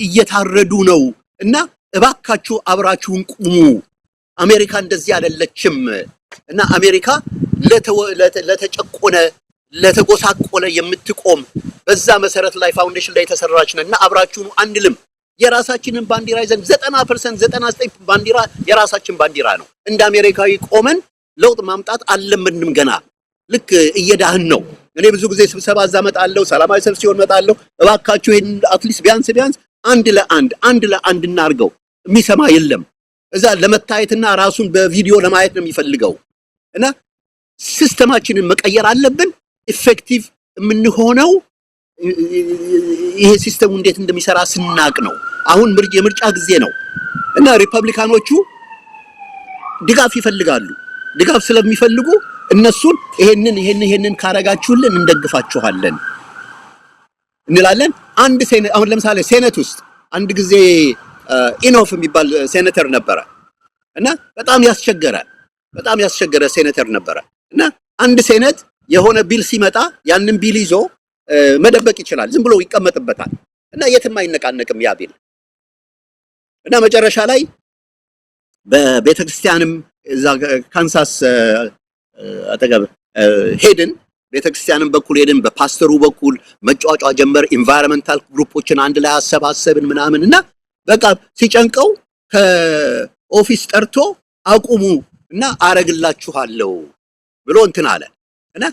እየታረዱ ነው እና እባካችሁ አብራችሁን ቁሙ። አሜሪካ እንደዚህ አይደለችም እና አሜሪካ ለተጨቆነ ለተጎሳቆለ የምትቆም በዛ መሰረት ላይ ፋውንዴሽን ላይ ተሰራች ነውና አብራችሁን አንልም። የራሳችንን ባንዲራ ይዘን 90% 99 ባንዲራ የራሳችን ባንዲራ ነው። እንደ አሜሪካዊ ቆመን ለውጥ ማምጣት አለምንም ገና ልክ እየዳህን ነው። እኔ ብዙ ጊዜ ስብሰባ አዛመጣለሁ፣ ሰላማዊ ሰልፍ ሲሆን መጣለሁ። እባካችሁ ይሄን አትሊስት ቢያንስ አንድ ለአንድ እናርገው። የሚሰማ የለም። እዛ ለመታየትና ራሱን በቪዲዮ ለማየት ነው የሚፈልገው እና ሲስተማችንን መቀየር አለብን። ኢፌክቲቭ የምንሆነው ይሄ ሲስተሙ እንዴት እንደሚሰራ ስናቅ ነው። አሁን የምርጫ ጊዜ ነው እና ሪፐብሊካኖቹ ድጋፍ ይፈልጋሉ። ድጋፍ ስለሚፈልጉ እነሱን ይሄንን ካረጋችሁልን እንደግፋችኋለን እንላለን። አሁን ለምሳሌ ሴኔት ውስጥ አንድ ጊዜ ኢኖፍ የሚባል ሴኔተር ነበረ እና በጣም ያስቸገረ ሴኔተር ነበረ እና አንድ ሴኔት የሆነ ቢል ሲመጣ ያንን ቢል ይዞ መደበቅ ይችላል፣ ዝም ብሎ ይቀመጥበታል እና የትም አይነቃነቅም ያ ቢል እና መጨረሻ ላይ በቤተክርስቲያንም እዛ ካንሳስ አጠገብ ሄድን። ቤተክርስቲያንም በኩል ሄድን፣ በፓስተሩ በኩል መጫጫ ጀመር። ኢንቫይሮንመንታል ግሩፖችን አንድ ላይ አሰባሰብን ምናምን እና በቃ ሲጨንቀው ከኦፊስ ጠርቶ አቁሙ እና አረግላችኋለሁ ብሎ እንትን አለ እና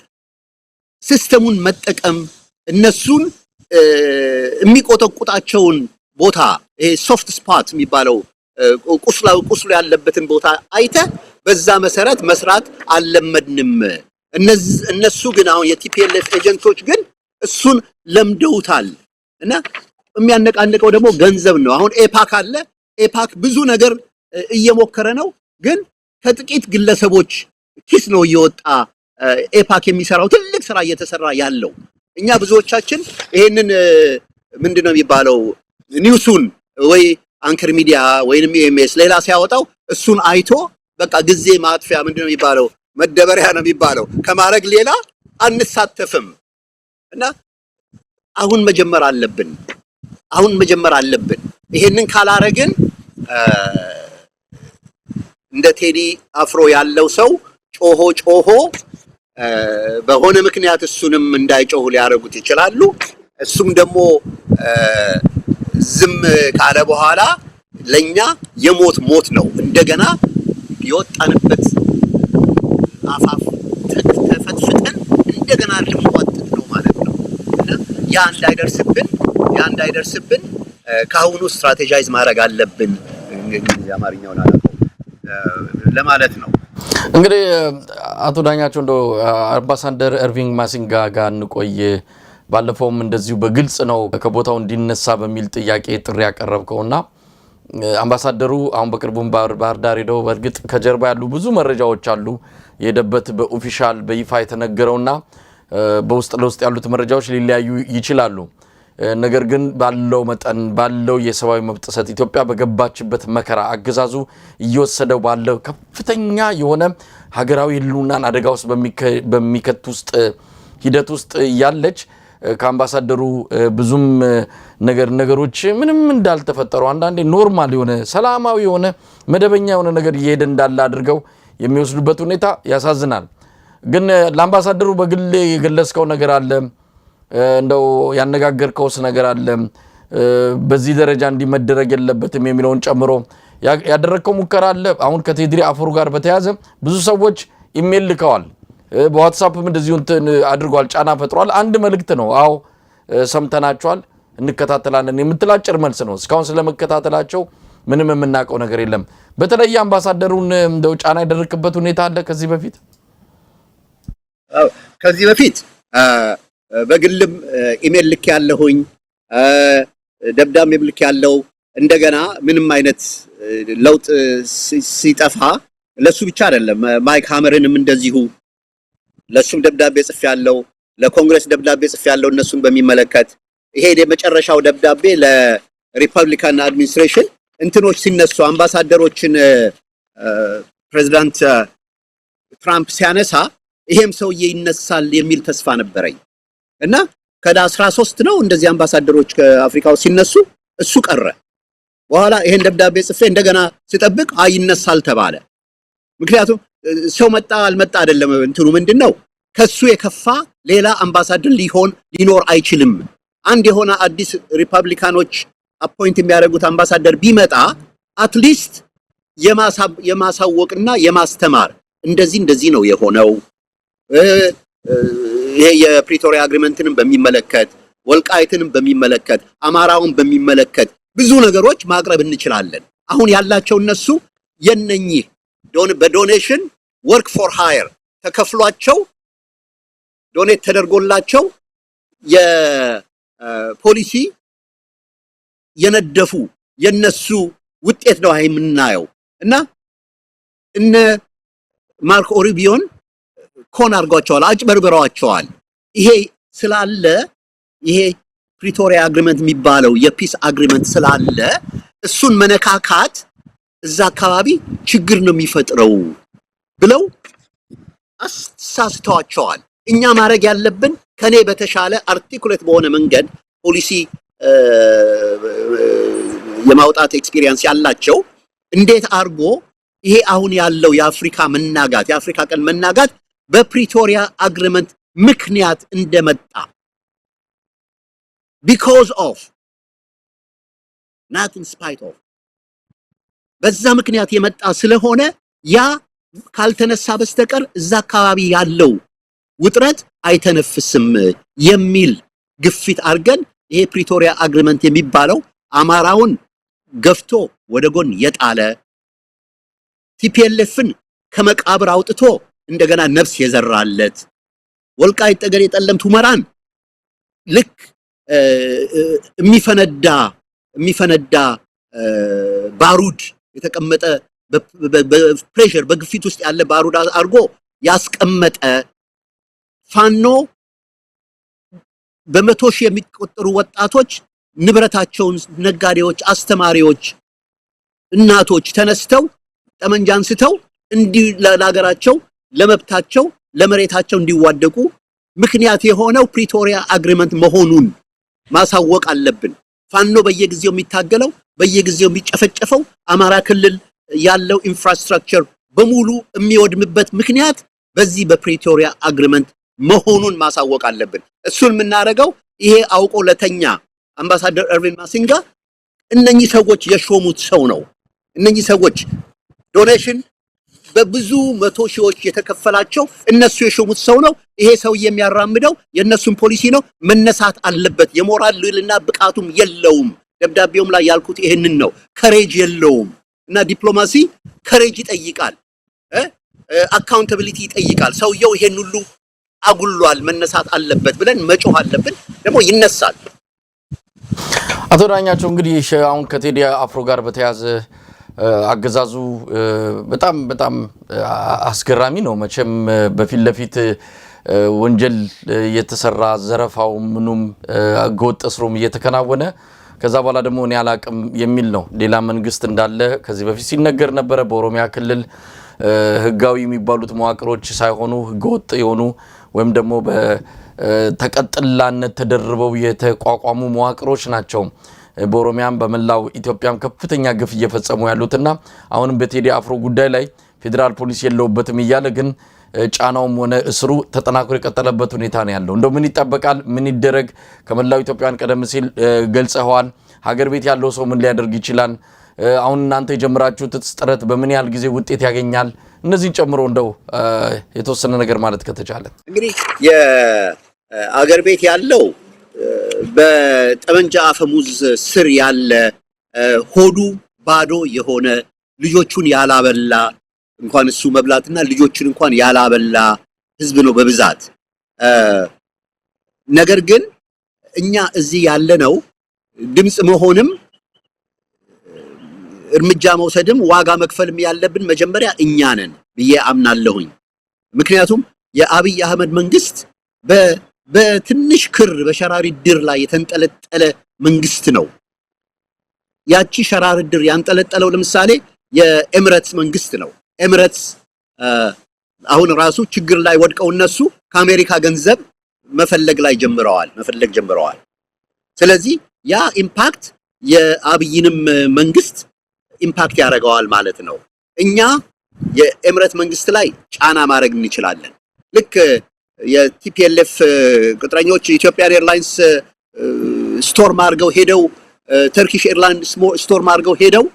ሲስተሙን መጠቀም እነሱን የሚቆጠቁጣቸውን ቦታ ይሄ ሶፍት ስፖት የሚባለው ቁስሉ ያለበትን ቦታ አይተ በዛ መሰረት መስራት አልለመድንም እነሱ ግን አሁን የቲፒኤልኤፍ ኤጀንቶች ግን እሱን ለምደውታል እና የሚያነቃንቀው ደግሞ ገንዘብ ነው አሁን ኤፓክ አለ ኤፓክ ብዙ ነገር እየሞከረ ነው ግን ከጥቂት ግለሰቦች ኪስ ነው እየወጣ ኤፓክ የሚሰራው ትልቅ ስራ እየተሰራ ያለው እኛ ብዙዎቻችን ይሄንን ምንድነው የሚባለው ኒውሱን ወይ አንከር ሚዲያ ወይንም ኤምኤስ ሌላ ሲያወጣው እሱን አይቶ በቃ ጊዜ ማጥፊያ ምንድነው የሚባለው መደበሪያ ነው የሚባለው ከማረግ ሌላ አንሳተፍም እና አሁን መጀመር አለብን ይሄንን ካላረግን እንደ ቴዲ አፍሮ ያለው ሰው ጮሆ በሆነ ምክንያት እሱንም እንዳይጮሁ ሊያረጉት ይችላሉ እሱም ደግሞ ዝም ካለ በኋላ ለኛ የሞት ነው እንደገና የወጣንበት አፋፍ ተፈጥፍጠን እንደገና ልንዋጥጥ ነው ማለት ነው እና ያ እንዳይደርስብን ካሁኑ ስትራቴጃይዝ ማድረግ አለብን የአማርኛውን አላውቀው ለማለት ነው እንግዲህ አቶ ዳኛቸው እንደው አምባሳደር ኤርቪንግ ማሲንጋ ጋር እንቆይ ባለፈውም እንደዚሁ በግልጽ ነው ከቦታው እንዲነሳ በሚል ጥያቄ ጥሪ ያቀረብከውና አምባሳደሩ አሁን በቅርቡም ባህር ዳር ሄደው በእርግጥ ከጀርባ ያሉ ብዙ መረጃዎች አሉ የደበት በኦፊሻል በይፋ የተነገረውና በውስጥ ለውስጥ ያሉት መረጃዎች ሊለያዩ ይችላሉ ነገር ግን ባለው መጠን ባለው የሰብአዊ መብት ጥሰት ኢትዮጵያ በገባችበት መከራ አገዛዙ እየወሰደው ባለው ከፍተኛ የሆነ ሀገራዊ ህልውናን አደጋ ውስጥ በሚከት ውስጥ ሂደት ውስጥ ያለች ከአምባሳደሩ ብዙም ነገሮች ምንም እንዳልተፈጠሩ አንዳንዴ ኖርማል የሆነ ሰላማዊ የሆነ መደበኛ የሆነ ነገር እየሄደ እንዳለ አድርገው የሚወስዱበት ሁኔታ ያሳዝናል ግን ለአምባሳደሩ በግል የገለጽከው ነገር አለ እንደው ያነጋገርከውስ ነገር አለ በዚህ ደረጃ እንዲመደረግ የለበትም የሚለውን ጨምሮ ያደረከው ሙከራ አለ አሁን ከቴዲ አፍሮ ጋር በተያዘ ብዙ ሰዎች ኢሜል ልከዋል በዋትስአፕም እንደዚሁ እንትን አድርጓል ጫና ፈጥሯል አንድ መልእክት ነው አው ሰምተናቸዋል እንከታተላለን የምትላጭር መልስ ነው እስካሁን ስለመከታተላቸው ምንም የምናውቀው ነገር የለም በተለይ አምባሳደሩን እንደው ጫና ያደረክበት ሁኔታ አለ ከዚህ በፊት በግልም ኢሜል ልክ ያለሁኝ ደብዳቤም ልክ ያለው እንደገና ምንም አይነት ለውጥ ሲጠፋ ለሱ ብቻ አይደለም ማይክ ሃመርንም እንደዚሁ ለሱም ደብዳቤ ጽፍ ያለው ለኮንግሬስ ደብዳቤ ጽፍ ያለው እነሱን በሚመለከት ይሄ የመጨረሻው ደብዳቤ ለሪፐብሊካን አድሚኒስትሬሽን እንትኖች ሲነሱ አምባሳደሮችን ፕሬዝዳንት ትራምፕ ሲያነሳ ይሄም ሰውዬ ይነሳል የሚል ተስፋ ነበረኝ እና ከ13 ነው እንደዚህ አምባሳደሮች ከአፍሪካው ሲነሱ እሱ ቀረ በኋላ ይሄን ደብዳቤ ጽፌ እንደገና ሲጠብቅ ይነሳል ተባለ ምክንያቱም ሰው መጣ አልመጣ አይደለም እንትኑ ምንድነው ከሱ የከፋ ሌላ አምባሳደር ሊኖር አይችልም አንድ የሆነ አዲስ ሪፐብሊካኖች አፖይንት የሚያደርጉት አምባሳደር ቢመጣ አትሊስት የማሳወቅና የማስተማር እንደዚህ ነው የሆነው ይሄ የፕሪቶሪያ አግሪመንትንም በሚመለከት ወልቃይትንም በሚመለከት አማራውን በሚመለከት ብዙ ነገሮች ማቅረብ እንችላለን አሁን ያላቸው እነሱ የነኚህ በዶኔሽን ወርክ ፎር ሃየር ተከፍሏቸው ዶኔት ተደርጎላቸው የፖሊሲ የነደፉ የነሱ ውጤት ነው የምናየው እና እነ ማርኮ ሩቢዮን ኮን አርጓቸዋል አጭበርብረዋቸዋል ይሄ ስላለ ይሄ ፕሪቶሪያ አግሪመንት የሚባለው የፒስ አግሪመንት ስላለ እሱን መነካካት እዛ አካባቢ ችግር ነው የሚፈጥረው ብለው አሳስተዋቸዋል እኛ ማድረግ ያለብን ከኔ በተሻለ አርቲኩሌት በሆነ መንገድ ፖሊሲ የማውጣት ኤክስፒሪየንስ ያላቸው እንዴት አርጎ ይሄ አሁን ያለው የአፍሪካ ቀን መናጋት በፕሪቶሪያ አግሪመንት ምክንያት እንደመጣ because of not in spite of በዛ ምክንያት የመጣ ስለሆነ ያ ካልተነሳ በስተቀር እዛ አካባቢ ያለው ውጥረት አይተነፍስም የሚል ግፊት አድርገን ይሄ ፕሪቶሪያ አግሪመንት የሚባለው አማራውን ገፍቶ ወደ ጎን የጣለ ቲፒኤልኤፍን ከመቃብር አውጥቶ እንደገና ነፍስ የዘራለት ወልቃይት ጠገዴ ጠለምት ሁመራን ልክ የሚፈነዳ ባሩድ የተቀመጠ በፕሬሸር በግፊት ውስጥ ያለ ባሩድ አድርጎ ያስቀመጠ ፋኖ በመቶ ሺህ የሚቆጠሩ ወጣቶች ንብረታቸውን ነጋዴዎች፣ አስተማሪዎች፣ እናቶች ተነስተው ጠመንጃ አንስተው እንዲህ ለሀገራቸው ለመብታቸው ለመሬታቸው እንዲዋደቁ ምክንያት የሆነው ፕሪቶሪያ አግሪመንት መሆኑን ማሳወቅ አለብን። ፋኖ በየጊዜው የሚታገለው በየጊዜው የሚጨፈጨፈው አማራ ክልል ያለው ኢንፍራስትራክቸር በሙሉ የሚወድምበት ምክንያት በዚህ በፕሪቶሪያ አግሪመንት መሆኑን ማሳወቅ አለብን። እሱን የምናደርገው ይሄ አውቆ ለተኛ አምባሳደር ኤርቪን ማሲንጋ እነኚህ ሰዎች የሾሙት ሰው ነው። እነኚህ ሰዎች ዶኔሽን በብዙ መቶ ሺዎች የተከፈላቸው እነሱ የሾሙት ሰው ነው። ይሄ ሰው የሚያራምደው የነሱን ፖሊሲ ነው። መነሳት አለበት። የሞራል ልዕልና ብቃቱም የለውም። ደብዳቤውም ላይ ያልኩት ይሄንን ነው። ከሬጅ የለውም እና ዲፕሎማሲ ከሬጅ ይጠይቃል፣ አካውንታቢሊቲ ይጠይቃል። ሰውየው ይሄን ሁሉ አጉሏል፣ መነሳት አለበት ብለን መጮህ አለብን። ደግሞ ይነሳል። አቶ ዳኛቸው እንግዲህ አሁን ከቴዲ አፍሮ ጋር በተያዘ አገዛዙ በጣም አስገራሚ ነው። መቼም በፊት ለፊት ወንጀል የተሰራ ዘረፋው ምኑም ጎጥ እስሩም እየተከናወነ ከዛ በኋላ ደግሞ እኔ አላቅም የሚል ነው። ሌላ መንግስት እንዳለ ከዚህ በፊት ሲነገር ነበረ። በኦሮሚያ ክልል ህጋዊ የሚባሉት መዋቅሮች ሳይሆኑ ህገወጥ የሆኑ ወይም ደግሞ በተቀጥላነት ተደርበው የተቋቋሙ መዋቅሮች ናቸው በኦሮሚያም በመላው ኢትዮጵያም ከፍተኛ ግፍ እየፈጸሙ ያሉትና አሁንም በቴዲ አፍሮ ጉዳይ ላይ ፌደራል ፖሊስ የለውበትም እያለ ግን ጫናውም ሆነ እስሩ ተጠናክሮ የቀጠለበት ሁኔታ ነው ያለው። እንደው ምን ይጠበቃል? ምን ይደረግ? ከመላው ኢትዮጵያን ቀደም ሲል ገልጸዋል። ሀገር ቤት ያለው ሰው ምን ሊያደርግ ይችላል? አሁን እናንተ የጀመራችሁት ጥረት በምን ያህል ጊዜ ውጤት ያገኛል? እነዚህን ጨምሮ እንደው የተወሰነ ነገር ማለት ከተቻለ እንግዲህ የአገር ቤት ያለው በጠመንጃ አፈሙዝ ስር ያለ ሆዱ ባዶ የሆነ ልጆቹን ያላበላ እንኳን እሱ መብላትና ልጆቹን እንኳን ያላበላ ህዝብ ነው በብዛት። ነገር ግን እኛ እዚህ ያለነው ድምጽ መሆንም እርምጃ መውሰድም ዋጋ መክፈልም ያለብን መጀመሪያ እኛ ነን ብዬ አምናለሁኝ። ምክንያቱም የአብይ አህመድ መንግስት በትንሽ ክር በሸራሪ ድር ላይ የተንጠለጠለ መንግስት ነው። ያቺ ሸራሪ ድር ያንጠለጠለው ለምሳሌ የኤምሬትስ መንግስት ነው። ኤምሬትስ አሁን ራሱ ችግር ላይ ወድቀው እነሱ ከአሜሪካ ገንዘብ መፈለግ ጀምረዋል። ስለዚህ ያ ኢምፓክት የአብይንም መንግስት ኢምፓክት ያደርገዋል ማለት ነው። እኛ የኤምሬት መንግስት ላይ ጫና ማድረግ እንችላለን። ልክ የቲፒኤልኤፍ ቅጥረኞች ኢትዮጵያን ኤርላይንስ ስቶርም አድርገው ሄደው ተርኪሽ ኤርላይንስ ስቶርም አድርገው ሄደው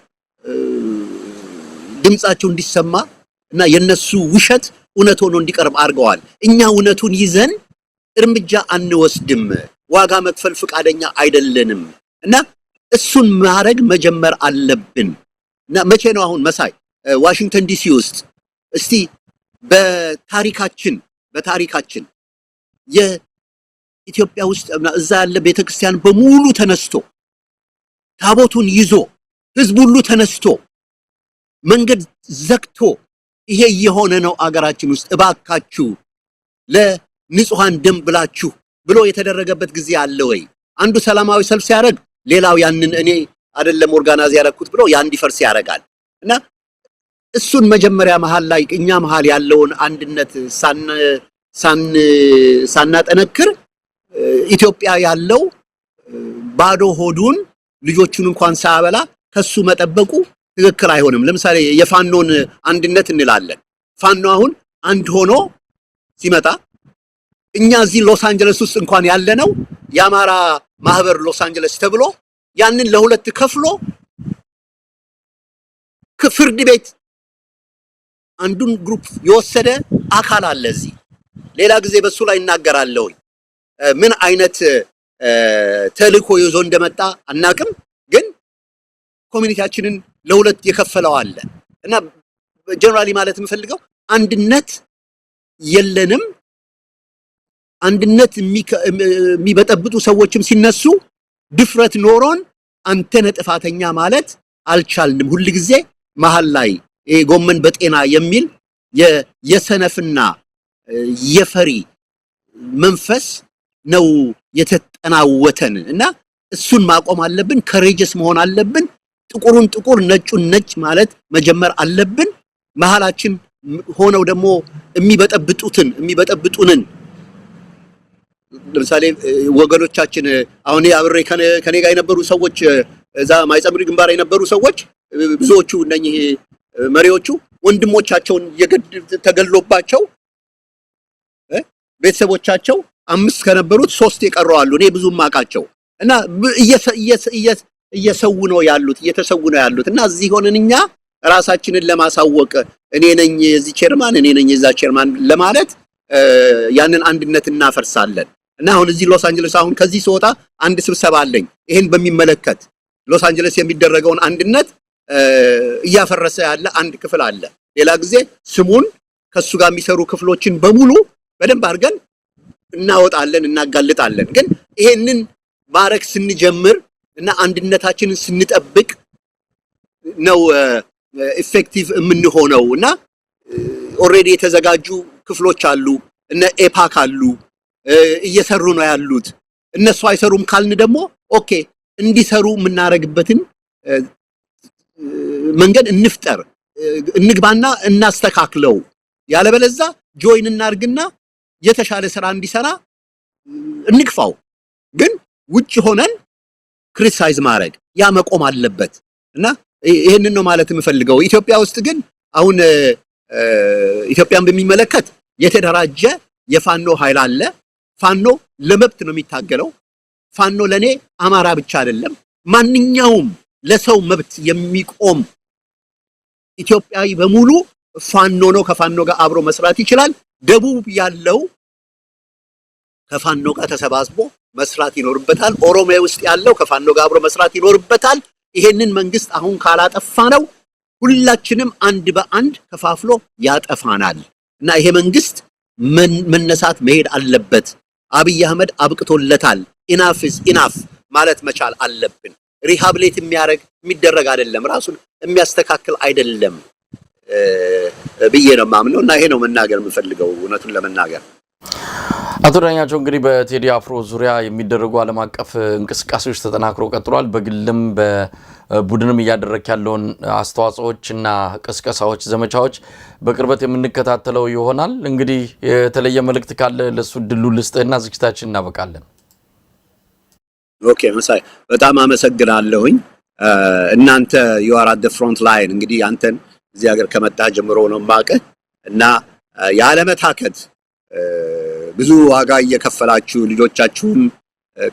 ድምጻቸው እንዲሰማ እና የነሱ ውሸት እውነት ሆኖ እንዲቀርብ አድርገዋል። እኛ እውነቱን ይዘን እርምጃ አንወስድም፣ ዋጋ መክፈል ፍቃደኛ አይደለንም እና እሱን ማድረግ መጀመር አለብን። እና መቼ ነው አሁን መሳይ ዋሽንግተን ዲሲ ውስጥ እስቲ በታሪካችን የኢትዮጵያ ውስጥ እዛ ያለ ቤተክርስቲያን በሙሉ ተነስቶ ታቦቱን ይዞ ህዝብ ሁሉ ተነስቶ መንገድ ዘግቶ ይሄ የሆነ ነው አገራችን ውስጥ እባካችሁ ለንጹሃን ደም ብላችሁ ብሎ የተደረገበት ጊዜ አለ ወይ? አንዱ ሰላማዊ ሰልፍ ሲያደርግ ሌላው ያንን እኔ አይደለም ኦርጋናይዝ ያደረኩት ብሎ ያን ዲፈርስ ያደርጋል። እና እሱን መጀመሪያ መሃል ላይ እኛ መሃል ያለውን አንድነት ሳናጠነክር ኢትዮጵያ ያለው ባዶ ሆዱን ልጆቹን እንኳን ሳያበላ ከሱ መጠበቁ ትክክል አይሆንም። ለምሳሌ የፋኖን አንድነት እንላለን። ፋኖ አሁን አንድ ሆኖ ሲመጣ እኛ እዚህ ሎስ አንጀለስ ውስጥ እንኳን ያለነው የአማራ ማህበር ሎስ አንጀለስ ተብሎ ያንን ለሁለት ከፍሎ ፍርድ ቤት አንዱን ግሩፕ የወሰደ አካል አለ እዚህ ሌላ ጊዜ በሱ ላይ እናገራለሁ ምን አይነት ተልእኮ ይዞ እንደመጣ አናቅም ግን ኮሚኒቲያችንን ለሁለት የከፈለው አለ እና ጀነራሊ ማለት የምፈልገው አንድነት የለንም አንድነት የሚበጠብጡ ሰዎችም ሲነሱ ድፍረት ኖሮን አንተ ነጥፋተኛ ማለት አልቻልንም ሁሉ ጊዜ መሃል ላይ ጎመን በጤና የሚል የሰነፍና የፈሪ መንፈስ ነው የተጠናወተን እና እሱን ማቆም አለብን ከሬጀስ መሆን አለብን ጥቁሩን ጥቁር ነጩን ነጭ ማለት መጀመር አለብን መሃላችን ሆነው ደግሞ የሚበጠብጡንን ለምሳሌ ወገኖቻችን አሁን ያብሬ ከኔ ጋር የነበሩ ሰዎች እዛ ማይጸምሪ ግንባር የነበሩ ሰዎች ብዙዎቹ እነኚህ መሪዎቹ ወንድሞቻቸውን ተገሎባቸው ቤተሰቦቻቸው 5 ከነበሩት 3 የቀረዋሉ እኔ ብዙም ማቃቸው እና እየሰው ነው ያሉት እና እዚህ ሆነንኛ ራሳችንን ለማሳወቅ እኔ ነኝ የዚህ ቸርማን እኔ ነኝ የዛ ቸርማን ለማለት ያንን አንድነት እናፈርሳለን እና አሁን እዚህ ሎስ አንጀለስ አሁን ከዚህ ሲወጣ አንድ ስብሰባ አለኝ ይሄን በሚመለከት ሎስ አንጀለስ የሚደረገውን አንድነት እያፈረሰ ያለ አንድ ክፍል አለ ሌላ ጊዜ ስሙን ከሱ ጋር የሚሰሩ ክፍሎችን በሙሉ በደንብ አድርገን እናወጣለን እናጋልጣለን ግን ይሄንን ማረክ ስንጀምር እና አንድነታችንን ስንጠብቅ ነው ኢፌክቲቭ የምንሆነውና ኦሬዲ የተዘጋጁ ክፍሎች አሉ እና ኤፓክ አሉ እየሰሩ ነው ያሉት እነሱ አይሰሩም ካልን ደግሞ ኦኬ እንዲሰሩ ምናረግበትን መንገድ እንፍጠር እንግባና እናስተካክለው ያለበለዛ ጆይን እናርግና የተሻለ ስራ እንዲሰራ እንግፋው ግን ውጭ ሆነን ክሪቲሳይዝ ማድረግ ያ መቆም አለበት እና ይሄንን ነው ማለት የምፈልገው ኢትዮጵያ ውስጥ ግን አሁን ኢትዮጵያን በሚመለከት የተደራጀ የፋኖ ኃይል አለ ፋኖ ለመብት ነው የሚታገለው ፋኖ ለኔ አማራ ብቻ አይደለም ማንኛውም ለሰው መብት የሚቆም ኢትዮጵያዊ በሙሉ ፋኖ ነው ከፋኖ ጋር አብሮ መስራት ይችላል ደቡብ ያለው ከፋኖ ጋር ተሰባስቦ መስራት ይኖርበታል ኦሮሚያ ውስጥ ያለው ከፋኖ ጋር አብሮ መስራት ይኖርበታል ይሄንን መንግስት አሁን ካላጠፋ ነው ሁላችንም አንድ በአንድ ከፋፍሎ ያጠፋናል እና ይሄ መንግስት መነሳት መሄድ አለበት አብይ አህመድ አብቅቶለታል ኢናፍ ኢዝ ኢናፍ ማለት መቻል አለብን ሪሃብሊት የሚደረግ አይደለም ራሱን የሚያስተካክል አይደለም ብዬ ነው ማምነው እና ይሄ ነው መናገር የምፈልገው እውነቱን ለመናገር አቶ ዳኛቸው እንግዲህ በቴዲ አፍሮ ዙሪያ የሚደረጉ ዓለም አቀፍ እንቅስቃሴዎች ተጠናክሮ ቀጥሏል በግልም በቡድንም እያደረክ ያለውን አስተዋጽኦችና ቅስቀሳዎች ዘመቻዎች በቅርበት የምንከታተለው ይሆናል እንግዲህ የተለየ መልእክት ካለ ለሱ ድሉ ልስጥና ዝግጅታችን እናበቃለን ኦኬ መሳይ በጣም አመሰግናለሁኝ እናንተ you are at the front line እንግዲህ አንተን እዚህ ሀገር ከመጣ ጀምሮ ነው ማቀህ እና ያለመታከት ብዙ ዋጋ እየከፈላችሁ ልጆቻችሁን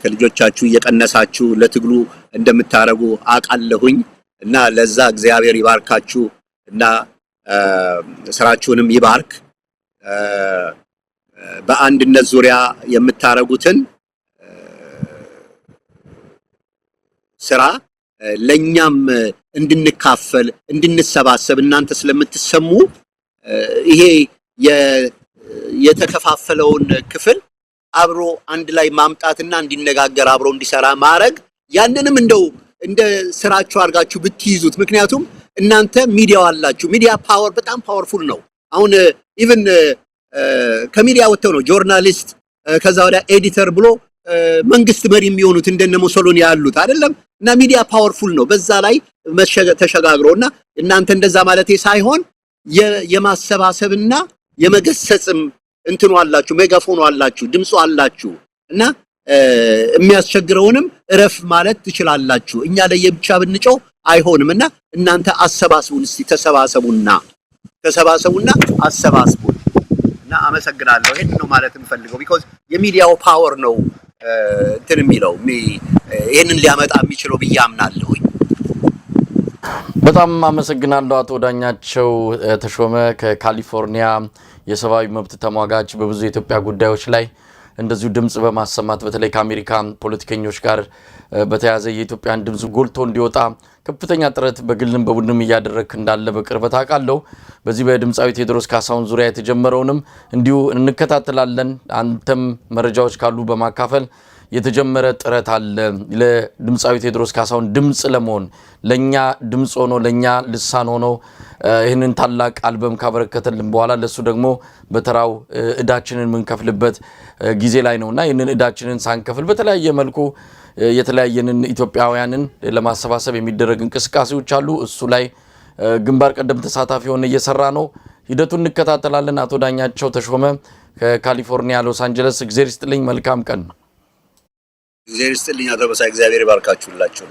ከልጆቻችሁ እየቀነሳችሁ ለትግሉ እንደምታረጉ አቃለሁኝ እና ለዛ እግዚአብሔር ይባርካችሁ እና ስራችሁንም ይባርክ በአንድነት ዙሪያ የምታረጉትን ስራ ለኛም እንድንካፈል እንድንሰባሰብ እናንተ ስለምትሰሙ ይሄ የተከፋፈለውን ክፍል አብሮ አንድ ላይ ማምጣትና እንዲነጋገር አብሮ እንዲሰራ ማድረግ ያንንም እንደው እንደ ስራችሁ አርጋችሁ ብትይዙት ምክንያቱም እናንተ ሚዲያው አላችሁ ሚዲያ ፓወር በጣም ፓወርፉል ነው አሁን ኢቭን ከሚዲያ ወጥተው ነው ጆርናሊስት ከዛ ወዲያ ኤዲተር ብሎ መንግስት መሪ የሚሆኑት እንደነ ሙሶሎኒ ያሉት አይደለም እና ሚዲያ ፓወርፉል ነው በዛ ላይ ተሸጋግሮና እናንተ እንደዛ ማለቴ ሳይሆን የማሰባሰብና የመገሰጽም እንትኑ አላችሁ ሜጋፎኑ አላችሁ ድምጹ አላችሁ እና የሚያስቸግረውንም እረፍ ማለት ትችላላችሁ እኛ ለየብቻ ብንጮህ አይሆንምና እናንተ አሰባስቡን እስቲ ተሰባሰቡና አሰባስቡን እና አመሰግናለሁ ይሄን ነው ማለት የምፈልገው because የሚዲያው ፓወር ነው እንትን የሚለው ይሄንን ሊያመጣ የሚችለው ብዬ አምናለሁ በጣም አመሰግናለሁ አቶ ዳኛቸው ተሾመ ከካሊፎርኒያ የሰብአዊ መብት ተሟጋች በብዙ የኢትዮጵያ ጉዳዮች ላይ እንደዚሁ ድምጽ በማሰማት በተለይ ከአሜሪካ ፖለቲከኞች ጋር በተያያዘ የኢትዮጵያን ድምጽ ጎልቶ እንዲወጣ ከፍተኛ ጥረት በግልም በቡድንም እያደረክ እንዳለ በቅርበት አውቃለሁ። በዚህ በድምጻዊ ቴዎድሮስ ካሳሁን ዙሪያ የተጀመረውንም እንዲሁ እንከታተላለን። አንተም መረጃዎች ካሉ በማካፈል የተጀመረ ጥረት አለ ለድምጻዊ ቴዎድሮስ ካሳሁን ድምጽ ለመሆን ለኛ ድምጽ ሆኖ ለኛ ልሳን ሆኖ ይህንን ታላቅ አልበም ካበረከተልን በኋላ ለሱ ደግሞ በተራው እዳችንን ምንከፍልበት ጊዜ ላይ ነውና ይህንን እዳችንን ሳንከፍል በተለያየ መልኩ የተለያየንን ኢትዮጵያውያንን ለማሰባሰብ የሚደረግ እንቅስቃሴዎች አሉ። እሱ ላይ ግንባር ቀደም ተሳታፊ ሆነ እየሰራ ነው። ሂደቱን እንከታተላለን። አቶ ዳኛቸው ተሾመ ከካሊፎርኒያ ሎስ አንጀለስ፣ እግዚአብሔር ይስጥልኝ። መልካም ቀን። እግዚአብሔር ይስጥልኝ አቶ በሳይ፣ እግዚአብሔር ይባርካችሁላችሁ።